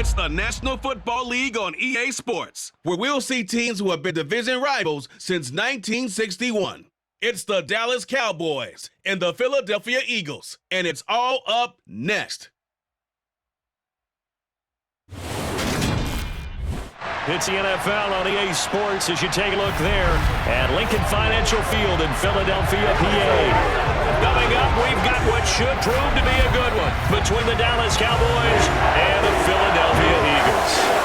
It's the National Football League on EA Sports, where we'll see teams who have been division rivals since 1961. It's the Dallas Cowboys and the Philadelphia Eagles, and it's all up next. It's the NFL on EA Sports as you take a look there at Lincoln Financial Field in Philadelphia, PA. Coming up, we've got what should prove to be a good one between the Dallas Cowboys and the Philadelphia Eagles.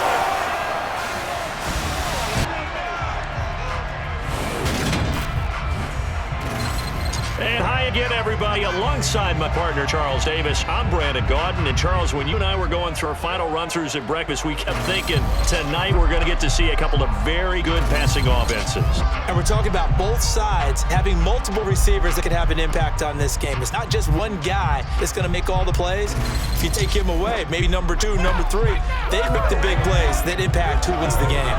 And hi again, everybody. Alongside my partner, Charles Davis, I'm Brandon Gaudin. And Charles, when you and I were going through our final run-throughs at breakfast, we kept thinking tonight we're going to get to see a couple of very good passing offenses. And we're talking about both sides having multiple receivers that can have an impact on this game. It's not just one guy that's going to make all the plays. If you take him away, maybe number 2, number 3, they make the big plays that impact who wins the game.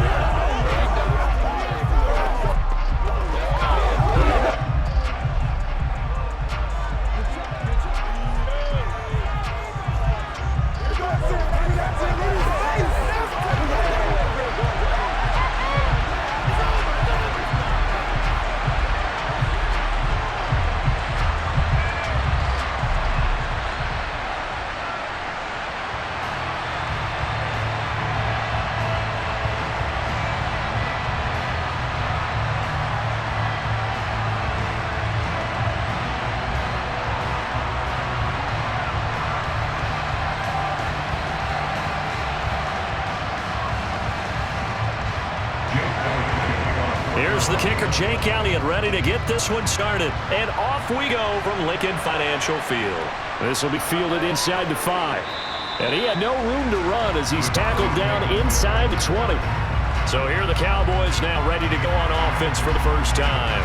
Here's the kicker, Jake Elliott, ready to get this one started. And off we go from Lincoln Financial Field. This will be fielded inside the 5. And he had no room to run as he's tackled down inside the 20. So here are the Cowboys now ready to go on offense for the first time.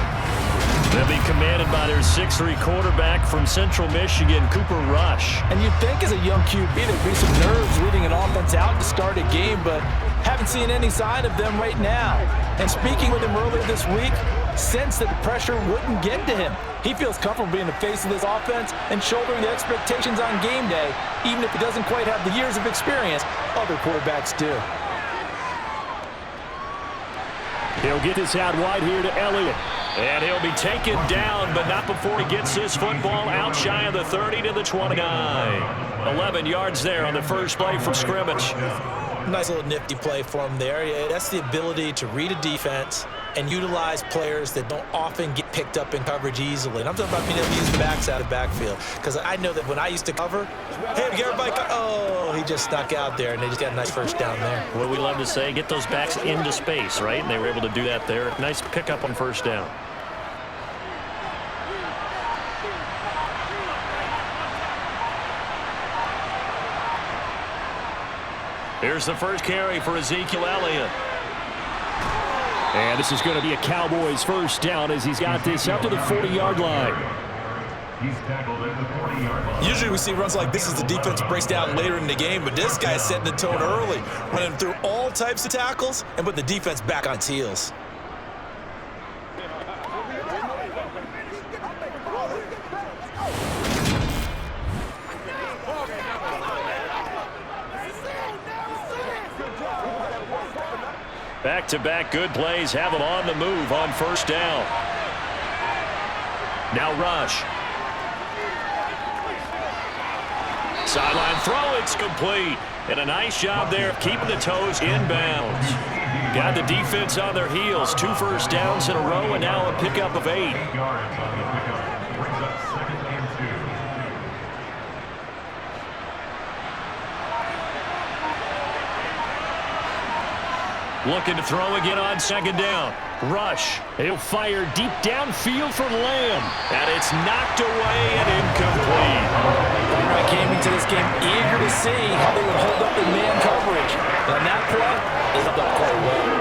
They'll be commanded by their 6'3" quarterback from Central Michigan, Cooper Rush. And you'd think as a young QB there'd be some nerves leading an offense out to start a game, but haven't seen any sign of them right now. And speaking with him earlier this week, sensed that the pressure wouldn't get to him. He feels comfortable being the face of this offense and shouldering the expectations on game day, even if he doesn't quite have the years of experience other quarterbacks do. He'll get this out wide here to Elliott. And he'll be taken down, but not before he gets this football out shy of the 30 to the 29. 11 yards there on the first play from scrimmage. Nice little nifty play for him there. That's the ability to read a defense and utilize players that don't often get picked up in coverage easily. And I'm talking about being able to use the backs out of backfield. Because I know that when I used to cover, hey, get everybody, oh, he just snuck out there, and they just got a nice first down there. What we love to say, get those backs into space, right? And they were able to do that there. Nice pickup on first down. Here's the first carry for Ezekiel Elliott. And this is going to be a Cowboys first down as he's got this up to the 40-yard line. He's tackled at the 40-yard line. Usually we see runs like this as the defense breaks down later in the game, but this guy's setting the tone early, running through all types of tackles and put the defense back on its heels. Back-to-back good plays have him on the move on first down. Now Rush. Sideline throw, it's complete. And a nice job there of keeping the toes in bounds. Got the defense on their heels. 2 first downs in a row and now a pickup of 8. Looking to throw again on second down. Rush. He'll fire deep downfield for Lamb. And it's knocked away and incomplete. I came into this game eager to see how they would hold up in man coverage. And on that play, they held up quite well.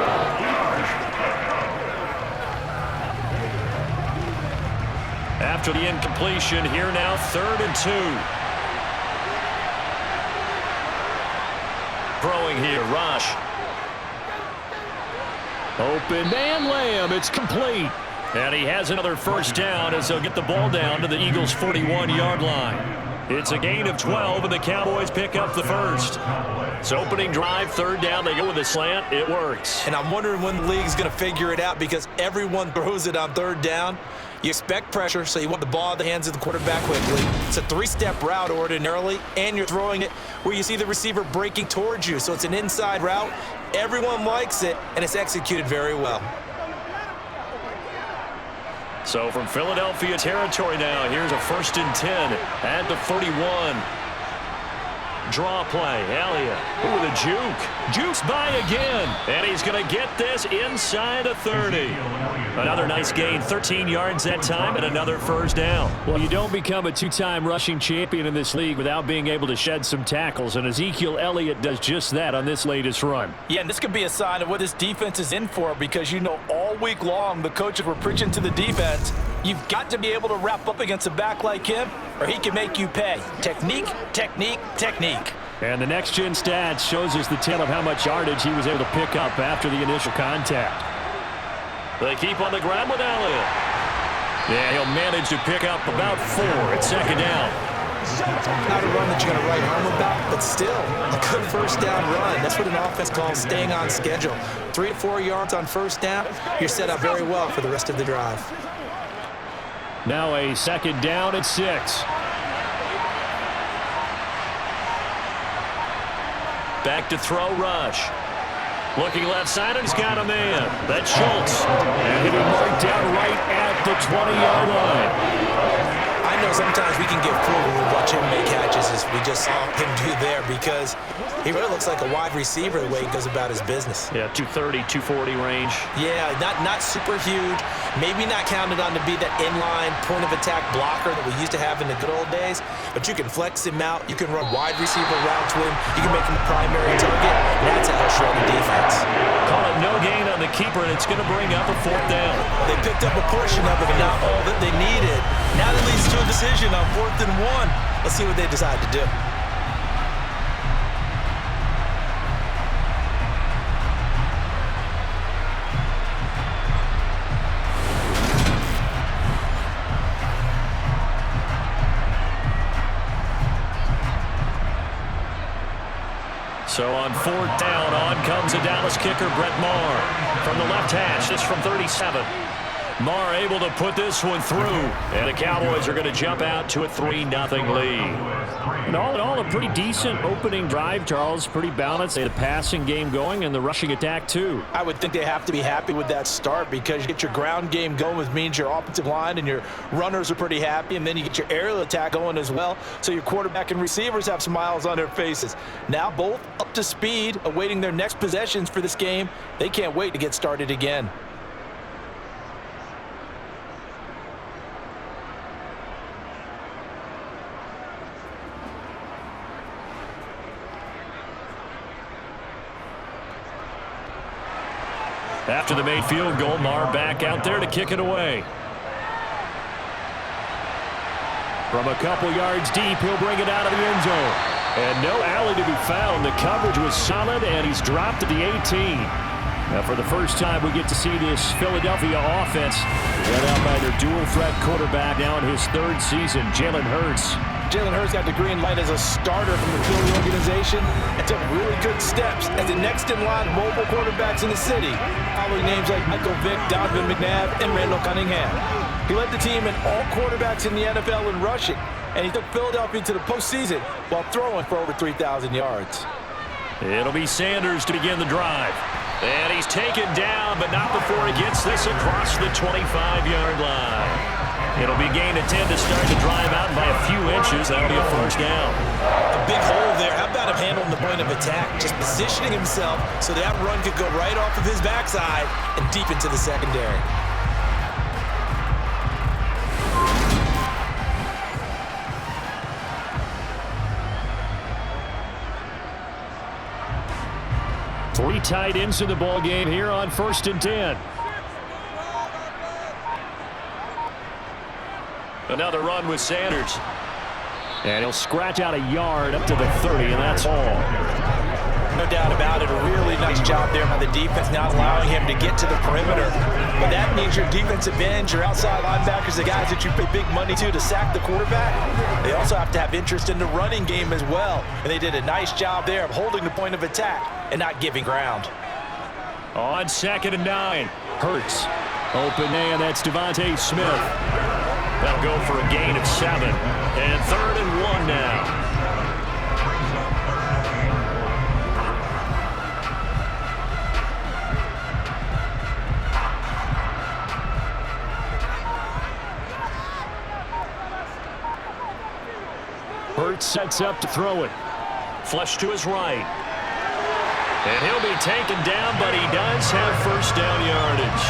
After the incompletion, here now 3rd and 2. Throwing here, Rush. Open man, Lamb. It's complete. And he has another first down as they'll get the ball down to the Eagles' 41-yard line. It's a gain of 12, and the Cowboys pick up the first. It's opening drive, third down. They go with a slant. It works. And I'm wondering when the league's going to figure it out because everyone throws it on third down. You expect pressure, so you want the ball in the hands of the quarterback quickly. It's a three-step route ordinarily, and you're throwing it where you see the receiver breaking towards you. So it's an inside route. Everyone likes it, and it's executed very well. So from Philadelphia territory now, here's a 1st and 10 at the 31. Draw play, Elliott with a juke. Jukes by again, and he's going to get this inside the 30. Another nice gain, 13 yards that time, and another first down. Well, you don't become a two-time rushing champion in this league without being able to shed some tackles, and Ezekiel Elliott does just that on this latest run. Yeah, and this could be a sign of what this defense is in for because, you know, all week long the coaches were preaching to the defense, you've got to be able to wrap up against a back like him or he can make you pay. Technique, technique, technique. And the next-gen stats shows us the tale of how much yardage he was able to pick up after the initial contact. They keep on the ground with Elliott. Yeah, he'll manage to pick up about 4 at second down. Not a run that you're going to write home about, but still a good first down run. That's what an offense calls staying on schedule. 3 to 4 yards on first down, you're set up very well for the rest of the drive. Now a second down at 6. Back to throw, rush. Looking left side, and he's got a man. That's Schultz. And he'll be marked down right at the 20-yard line. I know sometimes we can get fooled when we watch him make catches as we just saw him do there because he really looks like a wide receiver the way he goes about his business. Yeah, 230, 240 range. Yeah, not super huge. Maybe not counted on to be that inline point-of-attack blocker that we used to have in the good old days, but you can flex him out. You can run wide receiver routes with him. You can make him a primary target. That's how he'll shred the defense. Call it no gain on the keeper, and it's going to bring up a 4th down. They picked up a portion of it, but not all that they needed. Now that leads to a decision on 4th and 1. Let's see what they decide to do. So on 4th down, on comes the Dallas kicker, Brett Maher. From the left hash, this from 37. Maher able to put this one through. And the Cowboys are going to jump out to a 3-0 lead. And all in all, a pretty decent opening drive, Charles. Pretty balanced. They had a passing game going and the rushing attack, too. I would think they have to be happy with that start because you get your ground game going, which means your offensive line and your runners are pretty happy, and then you get your aerial attack going as well, so your quarterback and receivers have smiles on their faces. Now both up to speed, awaiting their next possessions for this game. They can't wait to get started again. After the made field goal, Maher back out there to kick it away. From a couple yards deep, he'll bring it out of the end zone. And no alley to be found. The coverage was solid, and he's dropped to the 18. Now, for the first time, we get to see this Philadelphia offense led out by their dual-threat quarterback now in his 3rd season, Jalen Hurts. Jalen Hurts got the green light as a starter from the Philly organization and took really good steps as the next-in-line mobile quarterbacks in the city, following names like Michael Vick, Donovan McNabb, and Randall Cunningham. He led the team in all quarterbacks in the NFL in rushing, and he took Philadelphia to the postseason while throwing for over 3,000 yards. It'll be Sanders to begin the drive. And he's taken down, but not before he gets this across the 25-yard line. It'll be gain of 10 to start the drive out by a few inches. That'll be a first down. A big hole there. How about him handling the point of attack? Just positioning himself so that run could go right off of his backside and deep into the secondary. Three tight ends in the ball game here on 1st and 10. Another run with Sanders. And he'll scratch out a yard up to the 30, and that's all. no doubt about it. A really nice job there by the defense, not allowing him to get to the perimeter. But that means your defensive ends, your outside linebackers, the guys that you pay big money to sack the quarterback, they also have to have interest in the running game as well. And they did a nice job there of holding the point of attack and not giving ground. On 2nd and 9, Hurts. Open man, that's Devontae Smith. That'll go for a gain of 7. And 3rd and 1 now. Hurts sets up to throw it. Flush to his right. And he'll be taken down, but he does have first down yardage.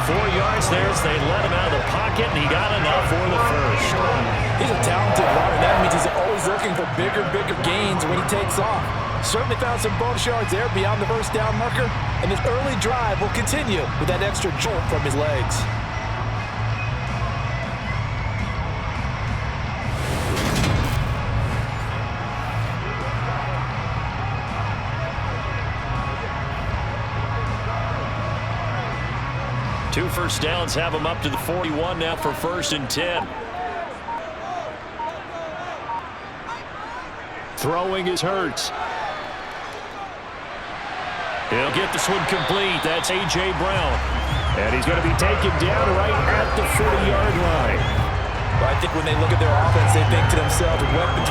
4 yards there as they let him out of the pocket, and he got enough for the first. He's a talented runner. That means he's always looking for bigger gains when he takes off. Certainly found some bonus yards there beyond the first down marker, and his early drive will continue with that extra jolt from his legs. Two first downs have him up to the 41 now for 1st and 10. Throwing is Hurts. He'll get this one complete. That's A.J. Brown. And he's going to be taken down right at the 40-yard line. Well, I think when they look at their offense, they think to themselves,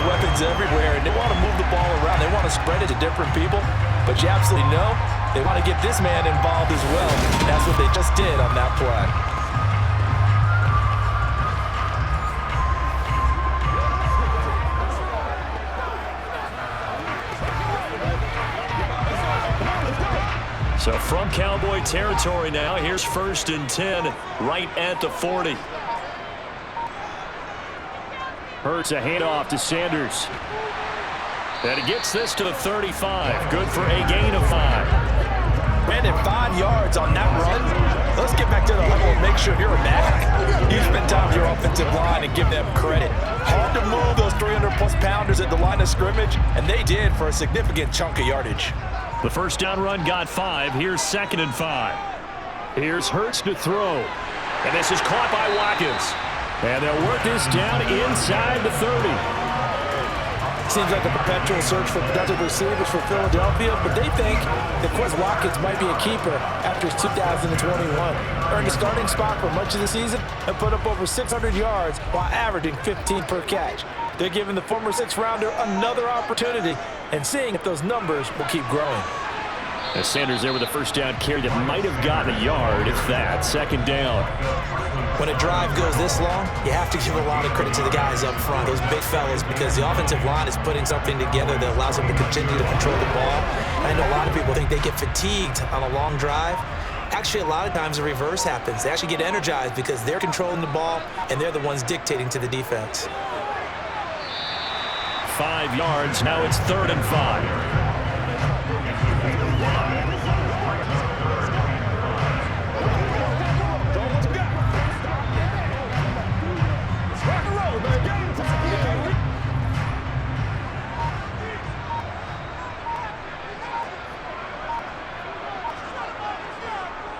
weapons everywhere, and they want to move the ball around. They want to spread it to different people. But you absolutely know they want to get this man involved as well. That's what they just did on that play. So from Cowboy territory now, here's 1st and 10 right at the 40. Hurts a handoff to Sanders. And he gets this to the 35. Good for a gain of 5. Brandon, 5 yards on that run. Let's get back to the huddle and make sure you're back. You spend time with your offensive line and give them credit. Hard to move those 300-plus pounders at the line of scrimmage, and they did for a significant chunk of yardage. The first down run got 5. Here's 2nd and 5. Here's Hurts to throw. And this is caught by Watkins. And they'll work this down inside the 30. Seems like a perpetual search for productive receivers for Philadelphia, but they think that Quez Watkins might be a keeper after his 2021. Earned a starting spot for much of the season and put up over 600 yards while averaging 15 per catch. They're giving the former 6th-rounder another opportunity and seeing if those numbers will keep growing. As Sanders there with a first down carry that might have gotten a yard, if that. 2nd down. When a drive goes this long, you have to give a lot of credit to the guys up front, those big fellas, because the offensive line is putting something together that allows them to continue to control the ball. I know a lot of people think they get fatigued on a long drive. Actually, a lot of times the reverse happens. They actually get energized because they're controlling the ball, and they're the ones dictating to the defense. 5 yards. Now it's 3rd and 5.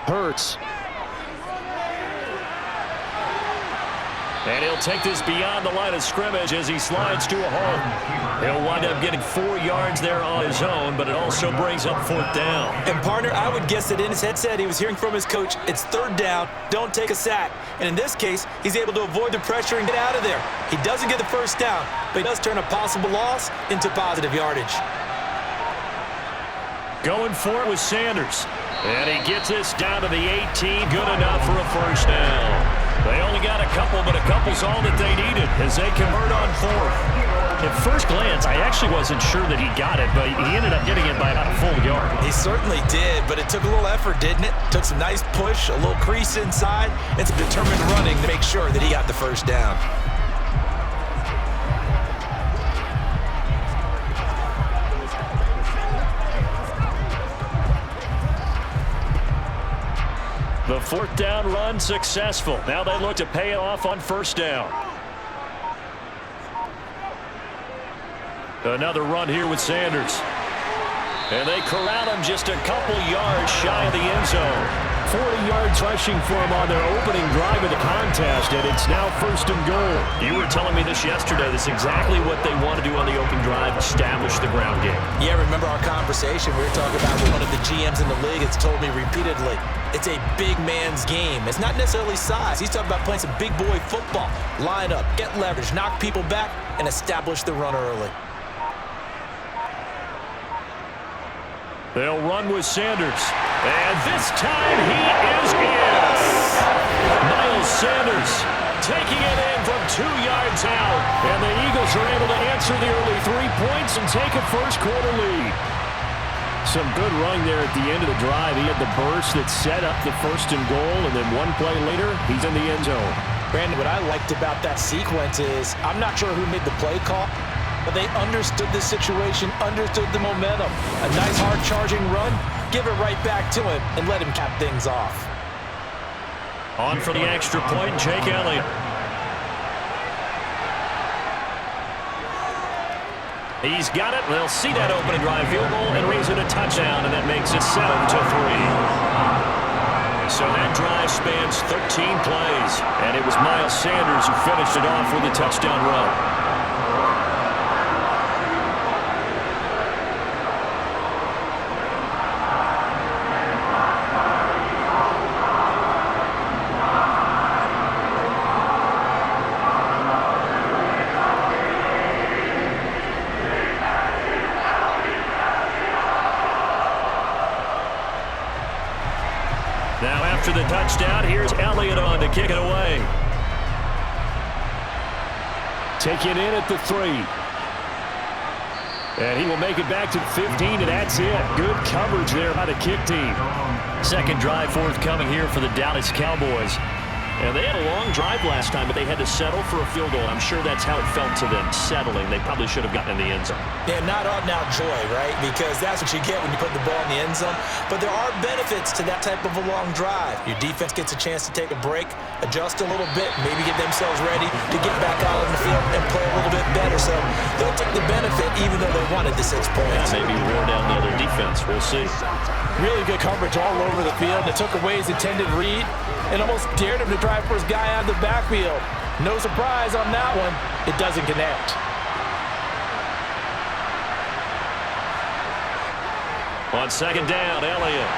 Hurts. And he'll take this beyond the line of scrimmage as he slides to a hole. He'll wind up getting 4 yards there on his own, but it also brings up 4th down. And partner, I would guess that in his headset he was hearing from his coach, it's 3rd down, don't take a sack. And in this case, he's able to avoid the pressure and get out of there. He doesn't get the first down, but he does turn a possible loss into positive yardage. Going for it with Sanders. And he gets this down to the 18. Good enough for a first down. They only got a couple, but a couple's all that they needed as they convert on 4th. At first glance, I actually wasn't sure that he got it, but he ended up getting it by about a full yard. He certainly did, but it took a little effort, didn't it? Took some nice push, a little crease inside, and some determined running to make sure that he got the first down. The 4th down run successful. Now they look to pay it off on 1st down. Another run here with Sanders. And they corral him just a couple yards shy of the end zone. 40 yards rushing for him on their opening drive of the contest, and it's now 1st and goal. You were telling me this yesterday. This is exactly what they want to do on the opening drive, establish the ground game. Yeah, remember our conversation we were talking about with one of the GMs in the league has told me repeatedly, it's a big man's game. It's not necessarily size. He's talking about playing some big boy football. Line up, get leverage, knock people back, and establish the run early. They'll run with Sanders. And this time he is in. Miles Sanders taking it in from 2 yards out. And the Eagles are able to answer the early 3 points and take a first-quarter lead. Some good run there at the end of the drive. He had the burst that set up the 1st and goal, and then one play later, he's in the end zone. Brandon, what I liked about that sequence is I'm not sure who made the play call, but they understood the situation, understood the momentum. A nice hard-charging run, give it right back to him, and let him cap things off. On for the extra point, Jake Elliott. He's got it. They'll see that opening drive field goal and raise it a touchdown, and that makes it 7-3. So that drive spans 13 plays, and it was Miles Sanders who finished it off with a touchdown run. Now after the touchdown, here's Elliott on to kick it away. Taking in at the 3. And he will make it back to 15, and that's it. Good coverage there by the kick team. Second drive forthcoming here for the Dallas Cowboys. And they had a long drive last time, but they had to settle for a field goal. I'm sure that's how it felt to them, settling. They probably should have gotten in the end zone. Yeah, not out now joy, right? Because that's what you get when you put the ball in the end zone. But there are benefits to that type of a long drive. Your defense gets a chance to take a break, adjust a little bit, maybe get themselves ready to get back out on the field and play a little bit better. So they'll take the benefit even though they wanted the 6 points. Yeah, maybe wear down the other defense. We'll see. Really good coverage all over the field. It took away his intended read and almost dared him to drive for his guy out of the backfield. No surprise on that one. It doesn't connect. On second down, Elliott.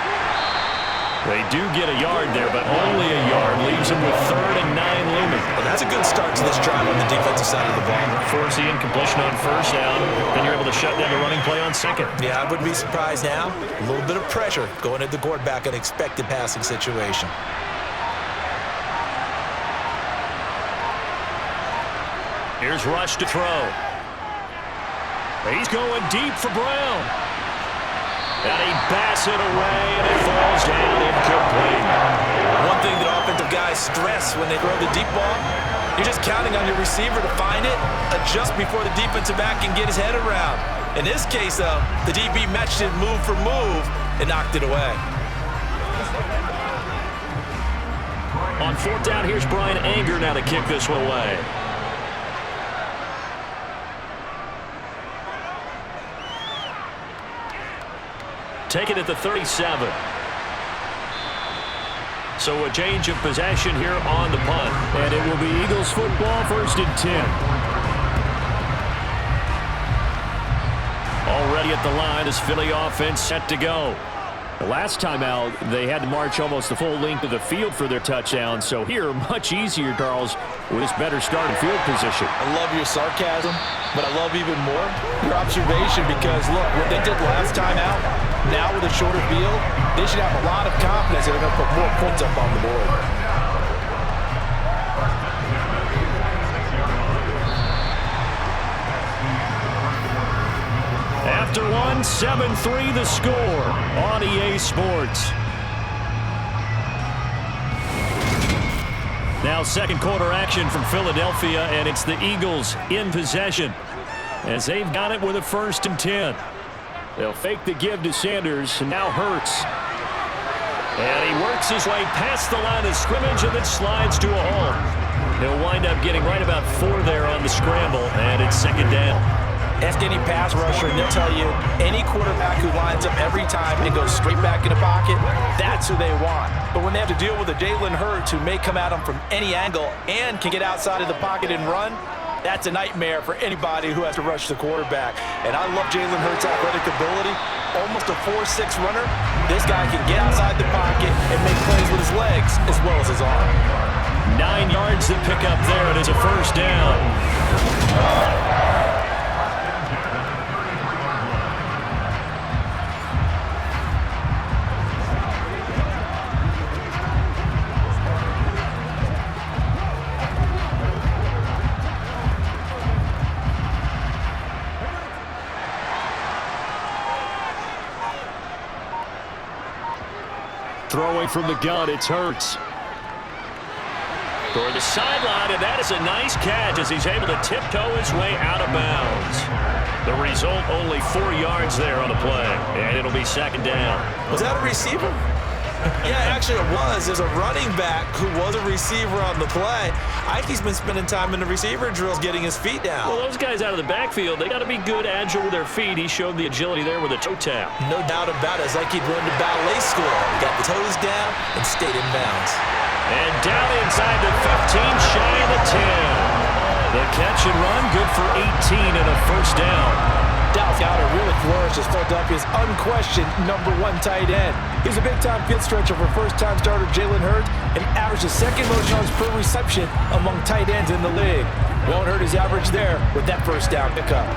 They do get a yard there, but only a yard leaves them with 3rd and 9 looming. Well, that's a good start to this drive on the defensive side of the ball. Force the incompletion on first down, then you're able to shut down the running play on second. Yeah, I wouldn't be surprised now. A little bit of pressure going at the quarterback, an expected passing situation. Here's Rush to throw. He's going deep for Brown. And he bats it away, and it falls down incomplete. One thing that offensive guys stress when they throw the deep ball, you're just counting on your receiver to find it, adjust before the defensive back can get his head around. In this case, though, the DB matched it move for move and knocked it away. On fourth down, here's Brian Anger now to kick this one away. Take it at the 37. So a change of possession here on the punt. And it will be Eagles football, 1st and 10. Already at the line is Philly offense set to go. The last time out, they had to march almost the full length of the field for their touchdown. So here, much easier, Charles, with this better starting field position. I love your sarcasm, but I love even more your observation because, look, what they did last time out, now with a shorter field, they should have a lot of confidence that they're going to put more points up on the board. After one, 7-3 the score on EA Sports. Now second quarter action from Philadelphia, and it's the Eagles in possession as they've got it with a 1st and 10. They'll fake the give to Sanders, and now Hurts. And he works his way past the line of scrimmage and then slides to a halt. He'll wind up getting right about 4 there on the scramble, and it's second down. Ask any pass rusher, and they'll tell you any quarterback who lines up every time and goes straight back in the pocket, that's who they want. But when they have to deal with a Jalen Hurts who may come at them from any angle and can get outside of the pocket and run, that's a nightmare for anybody who has to rush the quarterback. And I love Jalen Hurts' athletic ability. Almost a 4.6 runner. This guy can get outside the pocket and make plays with his legs as well as his arm. 9 yards to pick up there. It is a first down. Throwing from the gun, it's Hurts. Toward the sideline, and that is a nice catch as he's able to tiptoe his way out of bounds. The result, only 4 yards there on the play, and it'll be second down. Was that a receiver? Yeah, actually it was. There's a running back who was a receiver on the play. I think he's been spending time in the receiver drills getting his feet down. Well, those guys out of the backfield, they got to be good, agile with their feet. He showed the agility there with a toe tap. No doubt about it. It's like he'd run to ballet school. Got the toes down and stayed in bounds. And down inside the 15, shy of the 10. The catch and run, good for 18 and a first down. Dallas Goedert really flourished as Philadelphia's unquestioned #1 tight end. He's a big-time field stretcher for first-time starter Jalen Hurts and averaged the second most yards per reception among tight ends in the league. Won't hurt his average there with that first down pickup.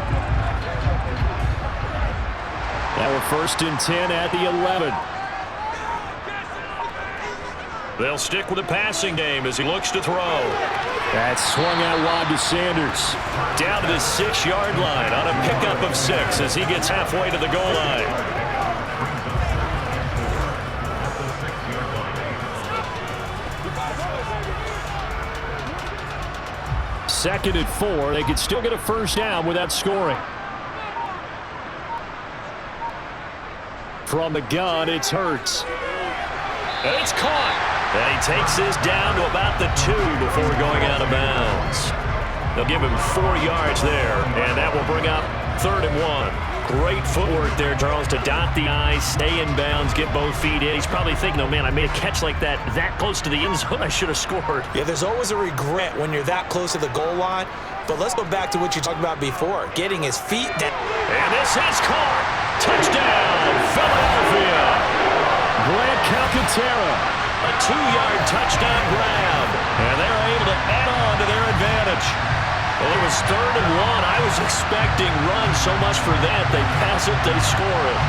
Now we're 1st and 10 at the 11. They'll stick with the passing game as he looks to throw. That's swung out wide to Sanders. Down to the 6-yard line on a pickup of 6 as he gets halfway to the goal line. Second and 4. They could still get a first down without scoring. From the gun, it's Hurts. And it's caught. And he takes this down to about the 2 before going out of bounds. They'll give him 4 yards there, and that will bring up 3rd and 1. Great footwork there, Charles, to dot the I, stay in bounds, get both feet in. He's probably thinking, oh, man, I made a catch like that close to the end zone. I should have scored. Yeah, there's always a regret when you're that close to the goal line. But let's go back to what you talked about before, getting his feet down. And this is caught. Touchdown, Philadelphia. Grant Calcaterra. A 2-yard touchdown grab, and they're able to add on to their advantage. Well, it was 3rd and 1. I was expecting run so much for that. They pass it, they score it.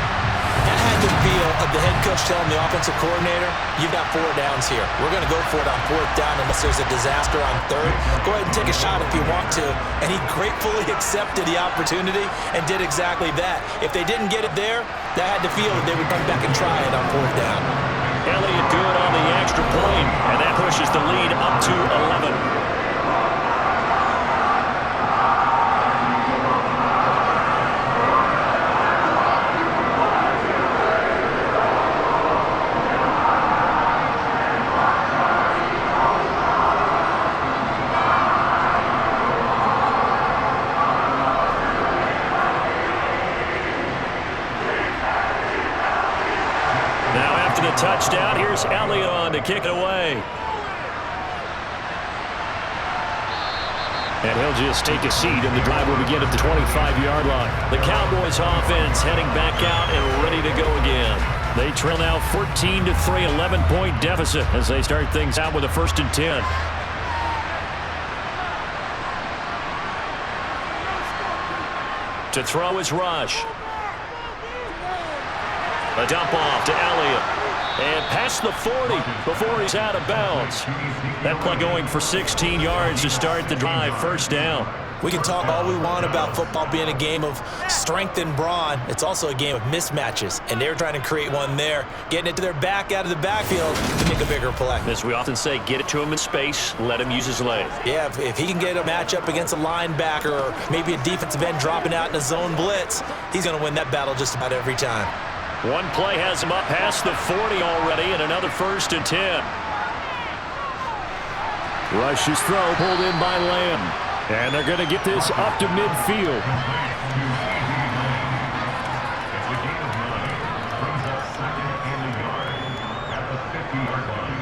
That had the feel of the head coach telling the offensive coordinator, you've got 4 downs here. We're going to go for it on 4th down unless there's a disaster on 3rd. Go ahead and take a shot if you want to. And he gratefully accepted the opportunity and did exactly that. If they didn't get it there, that had the feel that they would come back and try it on 4th down. Elliott good on the extra point, and that pushes the lead up to 11. Touchdown. Here's Elliott on to kick it away. And he'll just take a seat, and the drive will begin at the 25-yard line. The Cowboys offense heading back out and ready to go again. They trail now 14-3, 11-point deficit as they start things out with a 1st and 10. To throw is Rush. A dump off to Elliott. And past the 40 before he's out of bounds. That play going for 16 yards to start the drive. First down. We can talk all we want about football being a game of strength and brawn. It's also a game of mismatches, and they're trying to create one there, getting it to their back out of the backfield to make a bigger play. As we often say, get it to him in space, let him use his leg. Yeah, if he can get a matchup against a linebacker or maybe a defensive end dropping out in a zone blitz, he's going to win that battle just about every time. One play has him up past the 40 already, and another 1st and 10. Rush's throw pulled in by Lamb. And they're going to get this up to midfield. It's a gain of 9. Brings up second and a yard at the 50-yard line.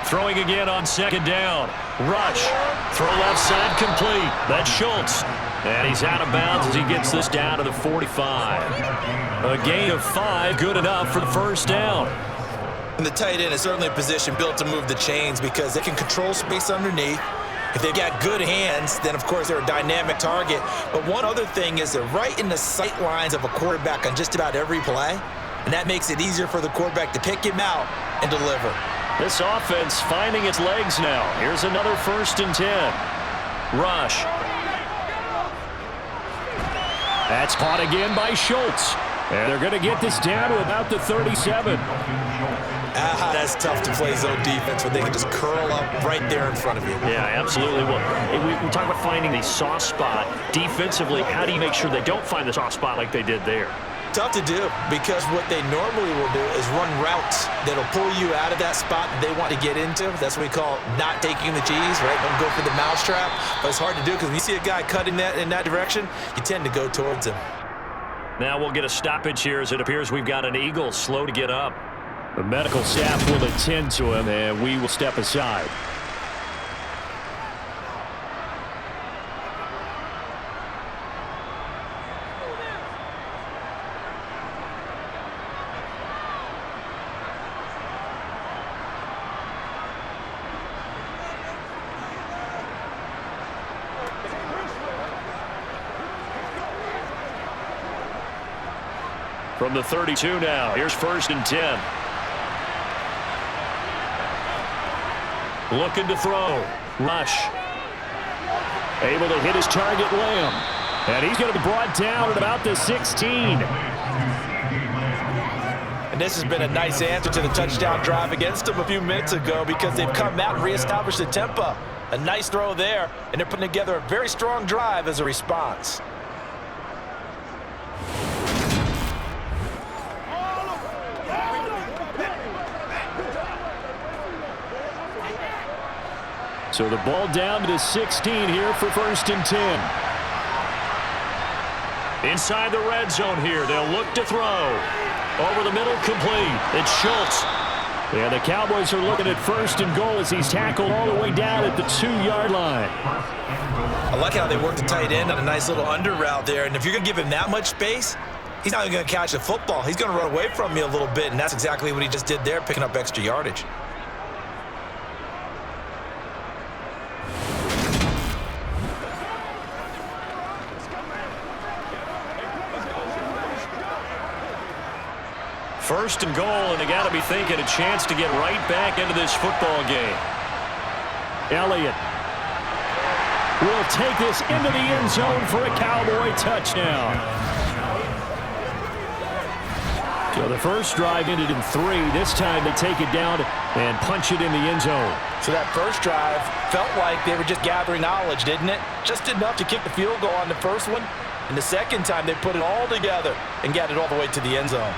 Throwing again on second down. Rush. Throw left side complete. That's Schultz. And he's out of bounds as he gets this down to the 45. A gain of 5, good enough for the first down. And the tight end is certainly a position built to move the chains because they can control space underneath. If they've got good hands, then of course they're a dynamic target. But one other thing is they're right in the sight lines of a quarterback on just about every play. And that makes it easier for the quarterback to pick him out and deliver. This offense finding its legs now. Here's another 1st and 10. Rush. That's caught again by Schultz. And they're going to get this down to about the 37. That's tough to play zone defense when they can just curl up right there in front of you. Yeah, absolutely. Well, we talk about finding the soft spot. Defensively, how do you make sure they don't find the soft spot like they did there? Tough to do because what they normally will do is run routes that'll pull you out of that spot that they want to get into. That's what we call not taking the G's, right? Don't go for the mousetrap. But it's hard to do because when you see a guy cutting that in that direction, you tend to go towards him. Now we'll get a stoppage here as it appears we've got an Eagle slow to get up. The medical staff will attend to him, and we will step aside. From the 32 now, here's 1st and 10. Looking to throw. Rush. Able to hit his target, Lamb. And he's going to be brought down at about the 16. And this has been a nice answer to the touchdown drive against them a few minutes ago because they've come out and reestablished the tempo. A nice throw there, and they're putting together a very strong drive as a response. So the ball down to the 16 here for 1st and 10. Inside the red zone here, they'll look to throw. Over the middle, complete. It's Schultz. Yeah, the Cowboys are looking at 1st and goal as he's tackled all the way down at the 2-yard line. I like how they work the tight end on a nice little under route there. And if you're going to give him that much space, he's not even going to catch the football. He's going to run away from you a little bit, and that's exactly what he just did there, picking up extra yardage. First and goal, and they got to be thinking a chance to get right back into this football game. Elliott will take this into the end zone for a Cowboy touchdown. So the first drive ended in 3. This time they take it down and punch it in the end zone. So that first drive felt like they were just gathering knowledge, didn't it? Just enough to kick the field goal on the first one. And the second time they put it all together and got it all the way to the end zone.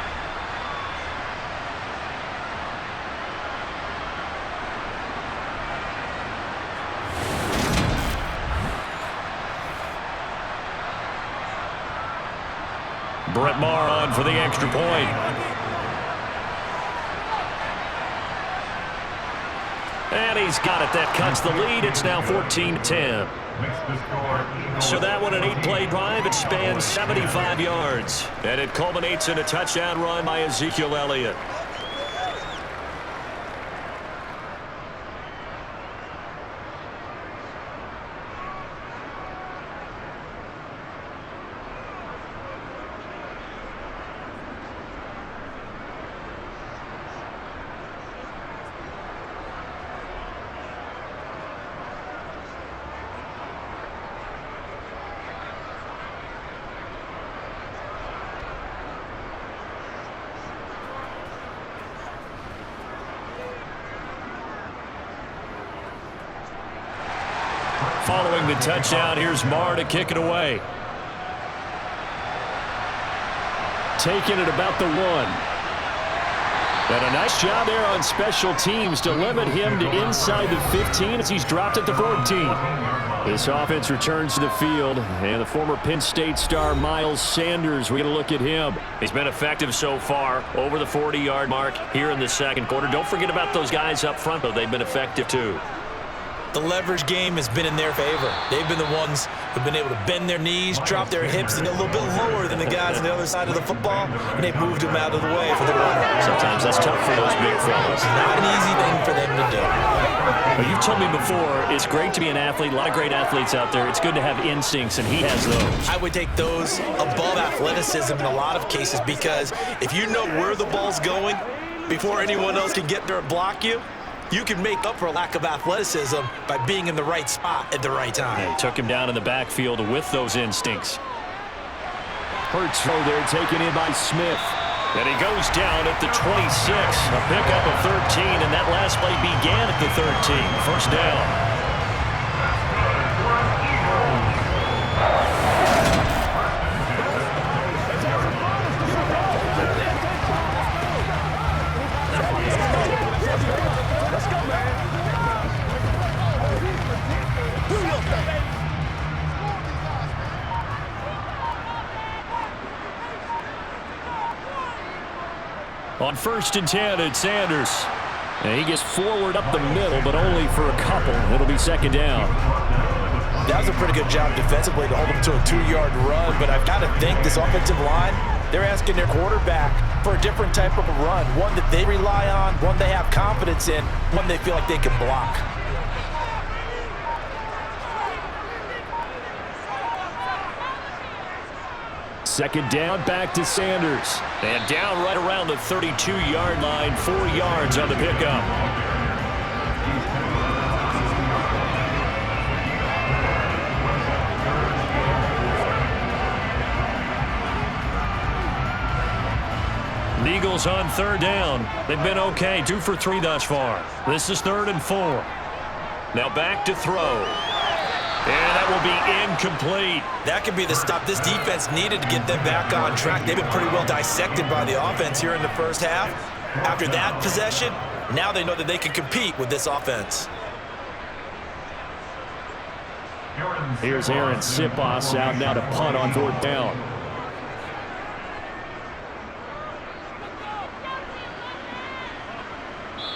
Brett Maher on for the extra point. And he's got it. That cuts the lead. It's now 14-10. So that one, an 8-play drive. It spans 75 yards. And it culminates in a touchdown run by Ezekiel Elliott. Following the touchdown, here's Maher to kick it away. taken at about the 1. And a nice job there on special teams to limit him to inside the 15 as he's dropped at the 14. This offense returns to the field, and the former Penn State star Miles Sanders, we're going to look at him. He's been effective so far, over the 40-yard mark here in the second quarter. Don't forget about those guys up front, though. They've been effective, too. The leverage game has been in their favor. They've been the ones who've been able to bend their knees, drop their hips, and a little bit lower than the guys on the other side of the football, and they've moved them out of the way for the run. Sometimes that's tough for those big fellas. Not an easy thing for them to do. Well, you've told me before, it's great to be an athlete. A lot of great athletes out there. It's good to have instincts, and he has those. I would take those above athleticism in a lot of cases, because if you know where the ball's going before anyone else can get there and block you, you can make up for a lack of athleticism by being in the right spot at the right time. And took him down in the backfield with those instincts. Hurts throw there, taken in by Smith. And he goes down at the 26. A pickup of 13, and that last play began at the 13. First down. On 1st and 10, it's Sanders. And he gets forward up the middle, but only for a couple. It'll be second down. That was a pretty good job defensively to hold them to a 2-yard run, but I've got to think this offensive line, they're asking their quarterback for a different type of a run, one that they rely on, one they have confidence in, one they feel like they can block. Second down, back to Sanders. And down right around the 32-yard line, 4 yards on the pickup. The Eagles on 3rd down. They've been okay, 2 for 3 thus far. This is 3rd and 4. Now back to throw. And that will be incomplete. That could be the stop this defense needed to get them back on track. They've been pretty well dissected by the offense here in the first half. After that possession, now they know that they can compete with this offense. Here's Aaron Sipos out now to punt on 4th down.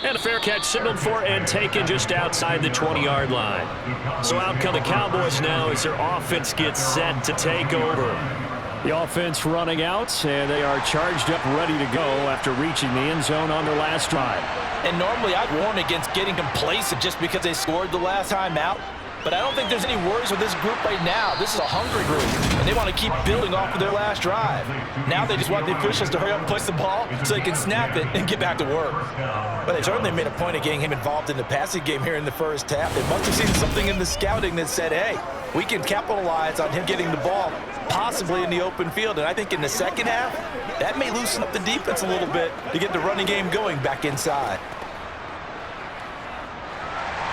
And a fair catch signaled for and taken just outside the 20-yard line. So out come the Cowboys now as their offense gets set to take over. The offense running out, and they are charged up ready to go after reaching the end zone on their last drive. And normally I'd warn against getting complacent just because they scored the last time out. But I don't think there's any worries with this group right now. This is a hungry group, and they want to keep building off of their last drive. Now they just want the officials to hurry up and place the ball so they can snap it and get back to work. But they certainly made a point of getting him involved in the passing game here in the first half. They must have seen something in the scouting that said, hey, we can capitalize on him getting the ball possibly in the open field. And I think in the second half, that may loosen up the defense a little bit to get the running game going back inside.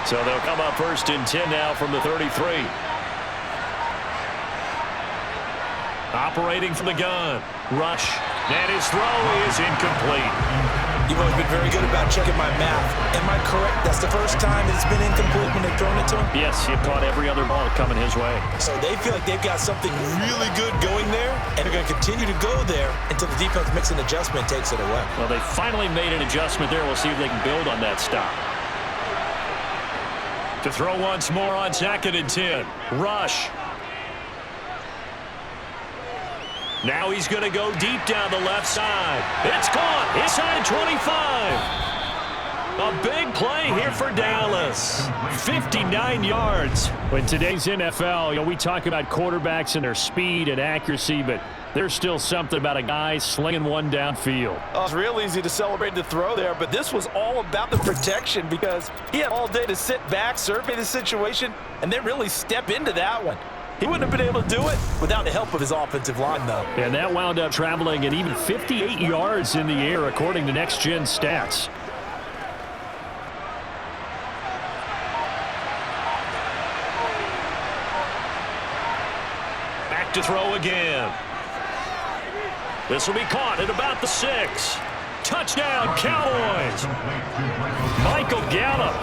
So they'll come up 1st and 10 now from the 33. Operating from the gun. Rush. And his throw is incomplete. You've always been very good about checking my math. Am I correct? That's the first time it's been incomplete when they've thrown it to him? Yes, he caught every other ball coming his way. So they feel like they've got something really good going there, and they're going to continue to go there until the defense makes an adjustment and takes it away. Well, they finally made an adjustment there. We'll see if they can build on that stop. To throw once more on 2nd and 10. Rush. Now he's going to go deep down the left side. It's caught inside 25. A big play here for Dallas. 59 yards. In today's NFL, we talk about quarterbacks and their speed and accuracy, but there's still something about a guy slinging one downfield. Oh, it's real easy to celebrate the throw there, but this was all about the protection because he had all day to sit back, survey the situation, and then really step into that one. He wouldn't have been able to do it without the help of his offensive line, though. And that wound up traveling at even 58 yards in the air, according to Next Gen Stats. Back to throw again. This will be caught at about the 6. Touchdown, Cowboys. Michael Gallup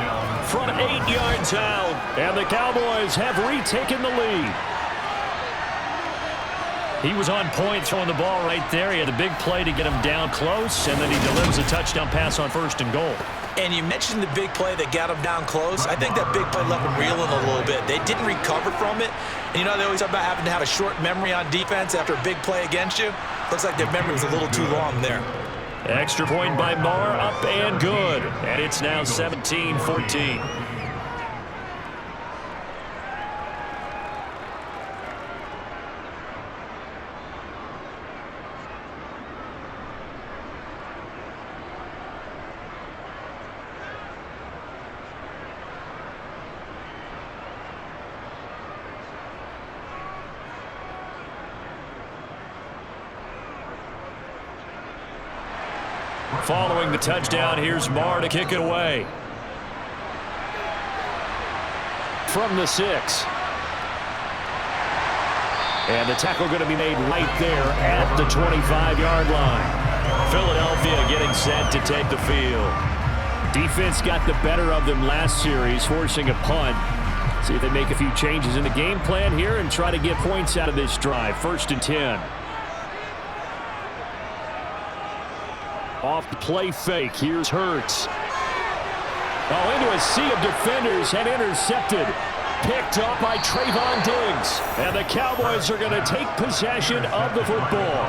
from 8 yards out. And the Cowboys have retaken the lead. He was on point throwing the ball right there. He had a big play to get him down close, and then he delivers a touchdown pass on 1st and goal. And you mentioned the big play that got him down close. I think that big play left him reeling a little bit. They didn't recover from it. And you know, they always talk about having to have a short memory on defense after a big play against you. Looks like their memory was a little too long there. Extra point by Marr, up and good. And it's now 17-14. Following the touchdown, here's Marr to kick it away. From the 6. And the tackle going to be made right there at the 25-yard line. Philadelphia getting set to take the field. Defense got the better of them last series, forcing a punt. See if they make a few changes in the game plan here and try to get points out of this drive. 1st and 10. Off the play fake. Here's Hurts. Oh, into a sea of defenders and intercepted. Picked up by Trayvon Diggs. And the Cowboys are going to take possession of the football.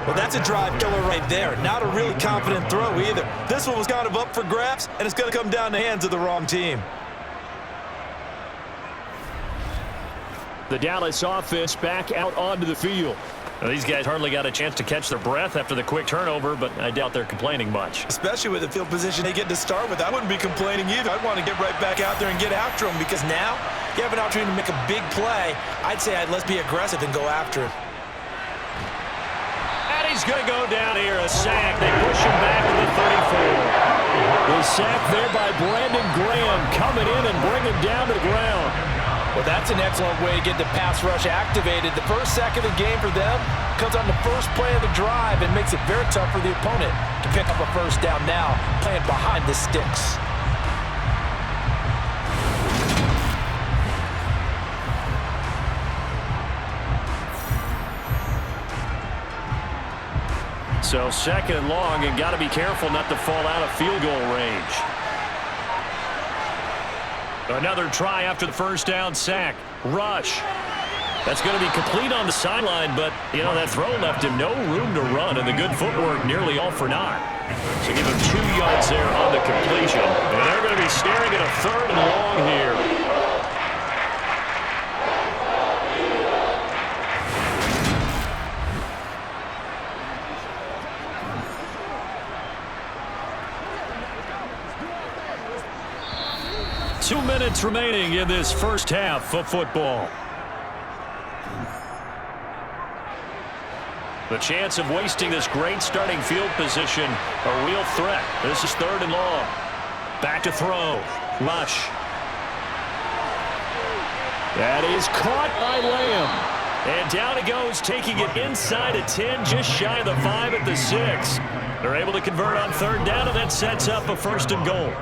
Well, that's a drive killer right there. Not a really confident throw either. This one was kind of up for grabs, and it's going to come down the hands of the wrong team. The Dallas offense back out onto the field. Well, these guys hardly got a chance to catch their breath after the quick turnover, but I doubt they're complaining much. Especially with the field position they get to start with. I wouldn't be complaining either. I'd want to get right back out there and get after them, because now you have an opportunity to make a big play. I'd say let's be aggressive and go after him. And he's going to go down here, a sack. They push him back to the 34. The sack there by Brandon Graham, coming in and bring him down to the ground. Well, that's an excellent way to get the pass rush activated. The first sack of the game for them comes on the first play of the drive and makes it very tough for the opponent to pick up a first down now, playing behind the sticks. So 2nd and long, and got to be careful not to fall out of field goal range. Another try after the first down sack. Rush. That's going to be complete on the sideline, but, you know, that throw left him no room to run, and the good footwork nearly all for naught. So give him 2 yards there on the completion. And they're going to be staring at a 3rd and long here. Two minutes remaining in this first half of football. The chance of wasting this great starting field position, a real threat. This is 3rd and long. Back to throw. Rush. That is caught by Lamb. And down it goes, taking it inside of 10, just shy of the 5 at the 6. They're able to convert on 3rd down, and that sets up a 1st and goal.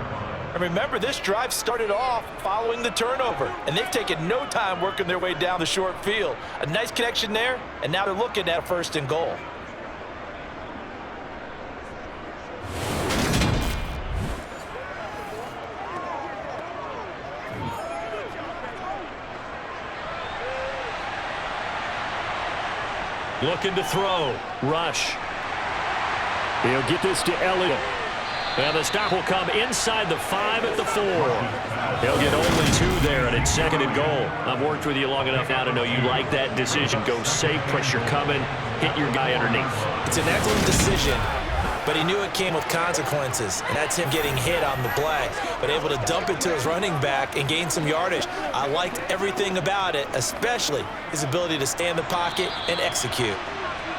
And remember, this drive started off following the turnover, and they've taken no time working their way down the short field. A nice connection there, and now they're looking at 1st and goal. Looking to throw. Rush. He'll get this to Elliott. And the stop will come inside the 5 at the 4. He'll get only 2 there, and it's 2nd and goal. I've worked with you long enough now to know you like that decision. Go safe, pressure coming, hit your guy underneath. It's an excellent decision, but he knew it came with consequences, and that's him getting hit on the play, but able to dump it to his running back and gain some yardage. I liked everything about it, especially his ability to stay in the pocket and execute.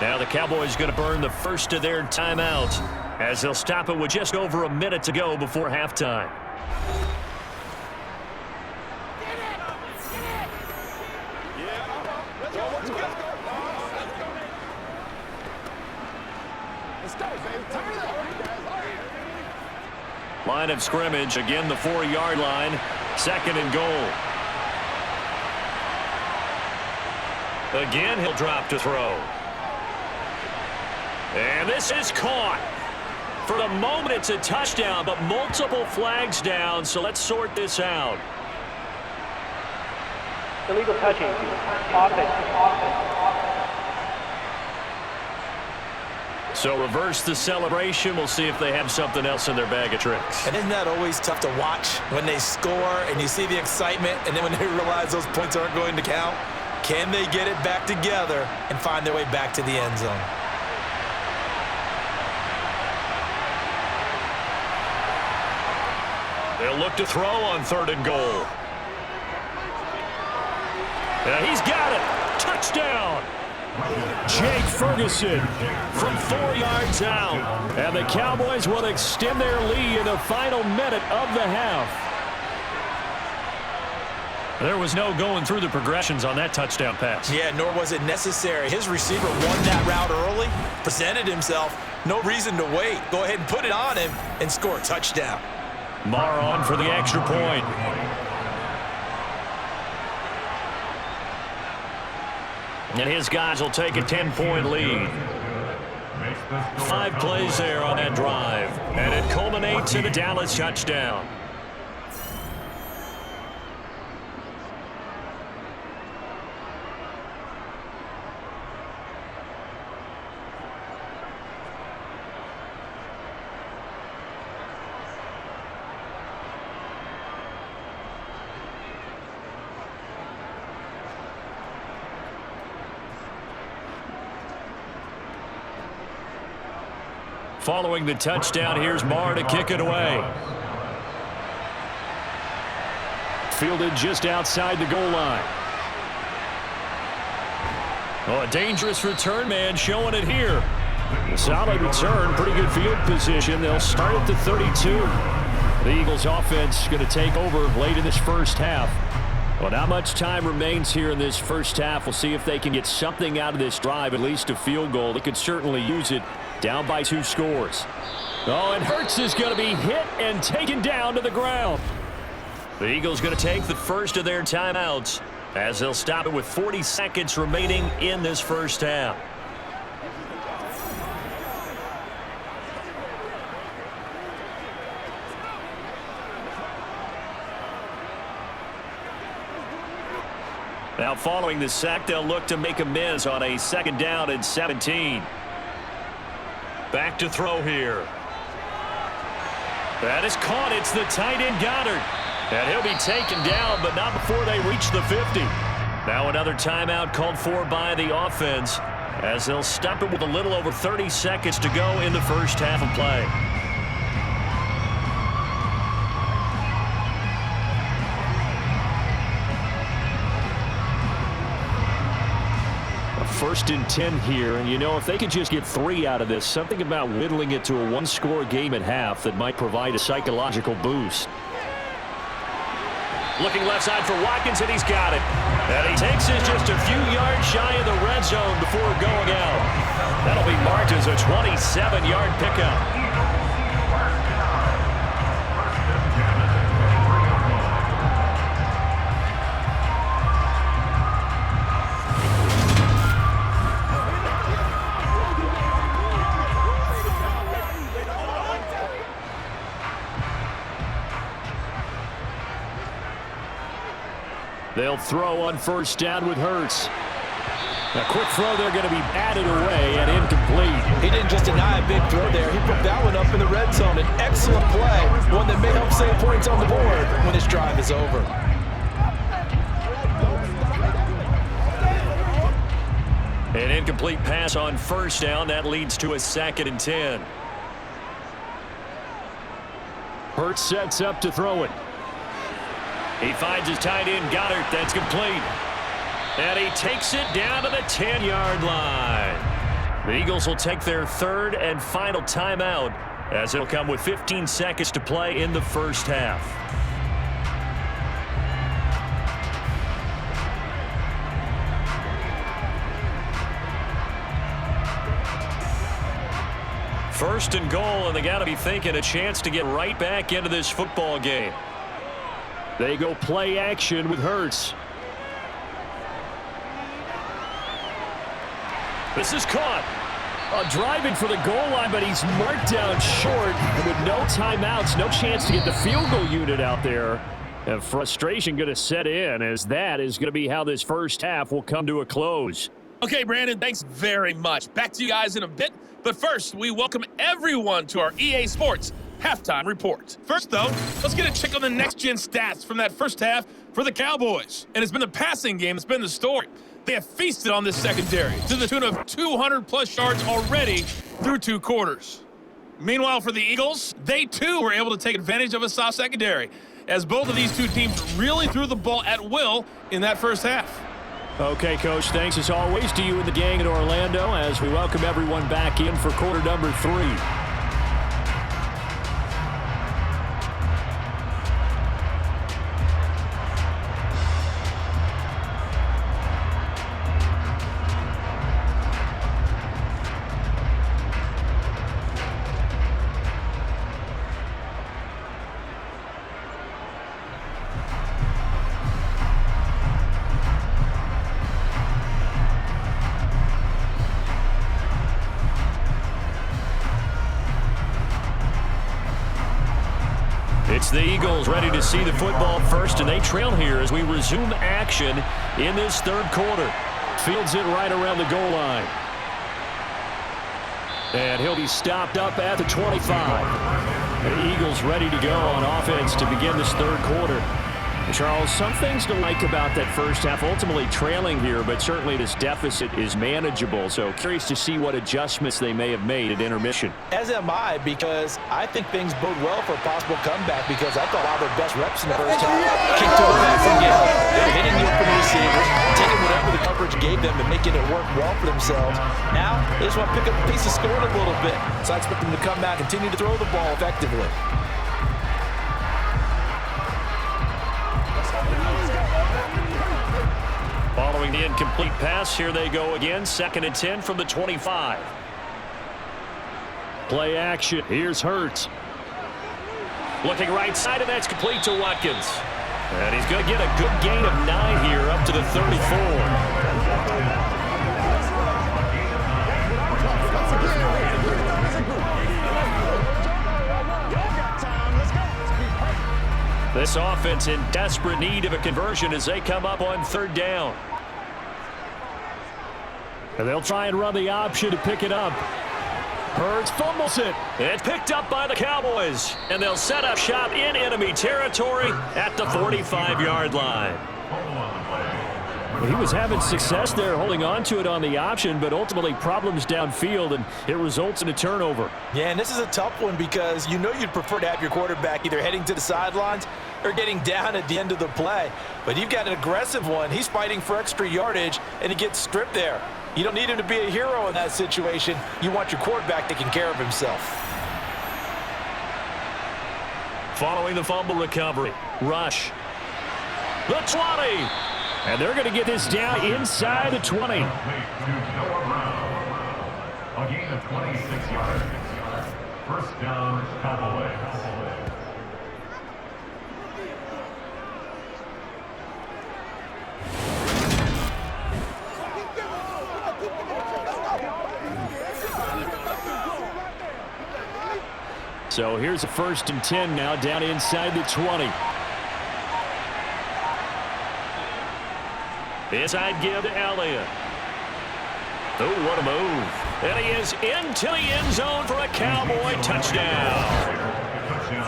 Now the Cowboys going to burn the first of their timeouts, as they'll stop it with just over a minute to go before halftime. Line of scrimmage, again the 4-yard line, 2nd and goal. Again, he'll drop to throw. And this is caught. For the moment, it's a touchdown, but multiple flags down, so let's sort this out. Illegal touching. Offense. So reverse the celebration. We'll see if they have something else in their bag of tricks. And isn't that always tough to watch when they score and you see the excitement, and then when they realize those points aren't going to count? Can they get it back together and find their way back to the end zone? They'll look to throw on 3rd and goal. And he's got it. Touchdown. Jake Ferguson From 4 yards out. and the Cowboys will extend their lead in the final minute of the half. There was no going through the progressions on that touchdown pass. Yeah, nor was it necessary. His receiver won that route early, presented himself. No reason to wait. Go ahead and put it on him and score a touchdown. Marr on for the extra point. And his guys will take a 10-point lead. 5 plays there on that drive. And it culminates in a Dallas touchdown. Following the touchdown, here's Marr to kick it away. Fielded just outside the goal line. Oh, a dangerous return man showing it here. A solid return, pretty good field position. They'll start at the 32. The Eagles offense going to take over late in this first half. Well, not much time remains here in this first half. We'll see if they can get something out of this drive, at least a field goal. They could certainly use it. Down by 2 scores. Oh, and Hurts is going to be hit and taken down to the ground. The Eagles going to take the first of their timeouts as they'll stop it with 40 seconds remaining in this first half. Now following the sack, they'll look to make amends on a 2nd down and 17. Back to throw here. That is caught. It's the tight end Goddard. And he'll be taken down, but not before they reach the 50. Now another timeout called for by the offense as they'll stop it with a little over 30 seconds to go in the first half of play. First and 10 here, and you know, if they could just get 3 out of this, something about whittling it to a 1-score game at half that might provide a psychological boost. Looking left side for Watkins, and he's got it. And he takes it just a few yards shy of the red zone before going out. That'll be marked as a 27-yard pickup. They'll throw on 1st down with Hurts. A quick throw there going to be batted away and incomplete. He didn't just deny a big throw there. He put that one up in the red zone. An excellent play, one that may help save points on the board when this drive is over. An incomplete pass on 1st down. That leads to a 2nd and 10. Hurts sets up to throw it. He finds his tight end Goddard. That's complete. And he takes it down to the 10-yard line. The Eagles will take their 3rd and final timeout as it'll come with 15 seconds to play in the first half. First and goal, and they got to be thinking a chance to get right back into this football game. They go play action with Hurts. This is caught. Driving for the goal line, but he's marked down short. And with no timeouts, no chance to get the field goal unit out there. And frustration going to set in, as that is going to be how this first half will come to a close. Okay, Brandon, thanks very much. Back to you guys in a bit. But first, we welcome everyone to our EA Sports Halftime Report. First, though, let's get a check on the next-gen stats from that first half for the Cowboys. And it's been the passing game that's been the story. They have feasted on this secondary to the tune of 200-plus yards already through 2 quarters. Meanwhile, for the Eagles, they, too, were able to take advantage of a soft secondary, as both of these two teams really threw the ball at will in that first half. Okay, Coach, thanks as always to you and the gang in Orlando as we welcome everyone back in for quarter number 3. It's the Eagles ready to see the football first, and they trail here as we resume action in this third quarter. Fields it right around the goal line. And he'll be stopped up at the 25. The Eagles ready to go on offense to begin this third quarter. Charles, some things to like about that first half, ultimately trailing here, but certainly this deficit is manageable. So curious to see what adjustments they may have made at intermission. As am I, because I think things bode well for a possible comeback, because I thought all their best reps in the first half kicked to the passing game. They're hitting the open receivers, taking whatever the coverage gave them and making it work well for themselves. Now, they just want to pick up a piece of scoring a little bit. So I expect them to come back and continue to throw the ball effectively. Following the incomplete pass, here they go again. 2nd and 10 from the 25. Play action. Here's Hurts. Looking right side, and that's complete to Watkins. And he's going to get a good gain of 9 here up to the 34. This offense in desperate need of a conversion as they come up on 3rd down. And they'll try and run the option to pick it up. Hurts fumbles it. It's picked up by the Cowboys. And they'll set up shop in enemy territory at the 45-yard line. He was having success there holding on to it on the option, but ultimately problems downfield, and it results in a turnover. Yeah, and this is a tough one because you know you'd prefer to have your quarterback either heading to the sidelines or getting down at the end of the play. But you've got an aggressive one. He's fighting for extra yardage, and he gets stripped there. You don't need him to be a hero in that situation. You want your quarterback taking care of himself. Following the fumble recovery, rush. The 20. And they're going to get this down inside the 20. A gain of 26 yards. First down, Cowboys. So here's a 1st and 10 now down inside the 20. Inside give to Elliott. Oh, what a move. And he is into the end zone for a Cowboy touchdown.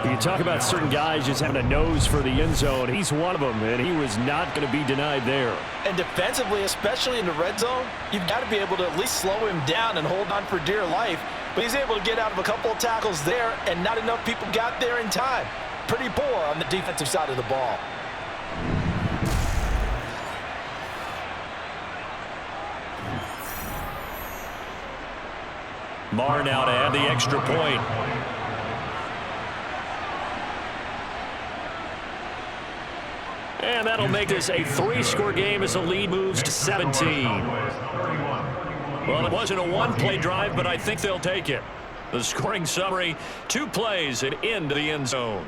You talk about certain guys just having a nose for the end zone. He's one of them, and he was not going to be denied there. And defensively, especially in the red zone, you've got to be able to at least slow him down and hold on for dear life. But he's able to get out of a couple of tackles there, and not enough people got there in time. Pretty poor on the defensive side of the ball. Marr now to add the extra point. And that'll make this a 3-score game as the lead moves to 17. Well, it wasn't a one-play drive, but I think they'll take it. The scoring summary, 2 plays and into the end zone.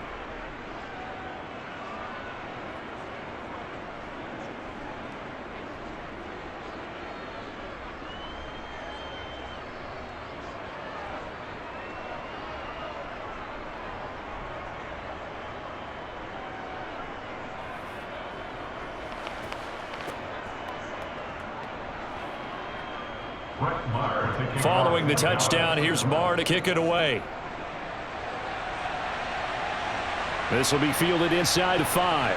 Following the touchdown, here's Marr to kick it away. This will be fielded inside the 5.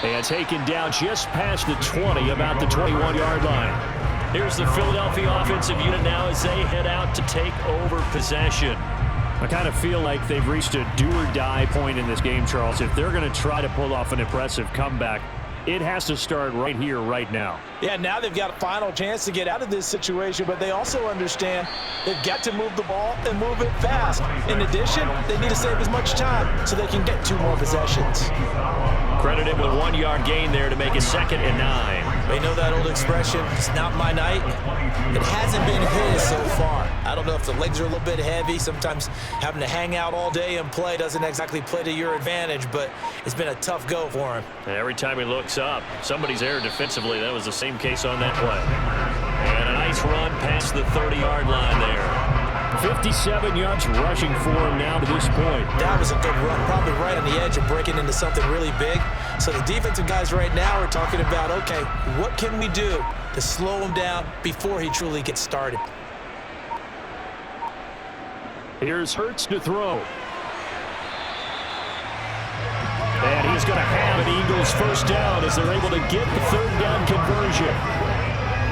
And taken down just past the 20, about the 21-yard line. Here's the Philadelphia offensive unit now as they head out to take over possession. I kind of feel like they've reached a do-or-die point in this game, Charles. If they're going to try to pull off an impressive comeback, it has to start right here, right now. Yeah, now they've got a final chance to get out of this situation, but they also understand they've got to move the ball and move it fast. In addition, they need to save as much time so they can get 2 more possessions. Credited with a 1-yard gain there to make it 2nd and 9. They know that old expression, it's not my night. It hasn't been his so far. I don't know if the legs are a little bit heavy. Sometimes having to hang out all day and play doesn't exactly play to your advantage, but it's been a tough go for him. And every time he looks up, somebody's there defensively. That was the same case on that play. And a nice run past the 30-yard line there. 57 yards rushing for him now to this point. That was a good run, probably right on the edge of breaking into something really big. So the defensive guys right now are talking about, okay, what can we do to slow him down before he truly gets started? Here's Hurts to throw. And he's going to have an Eagles first down as they're able to get the 3rd down conversion.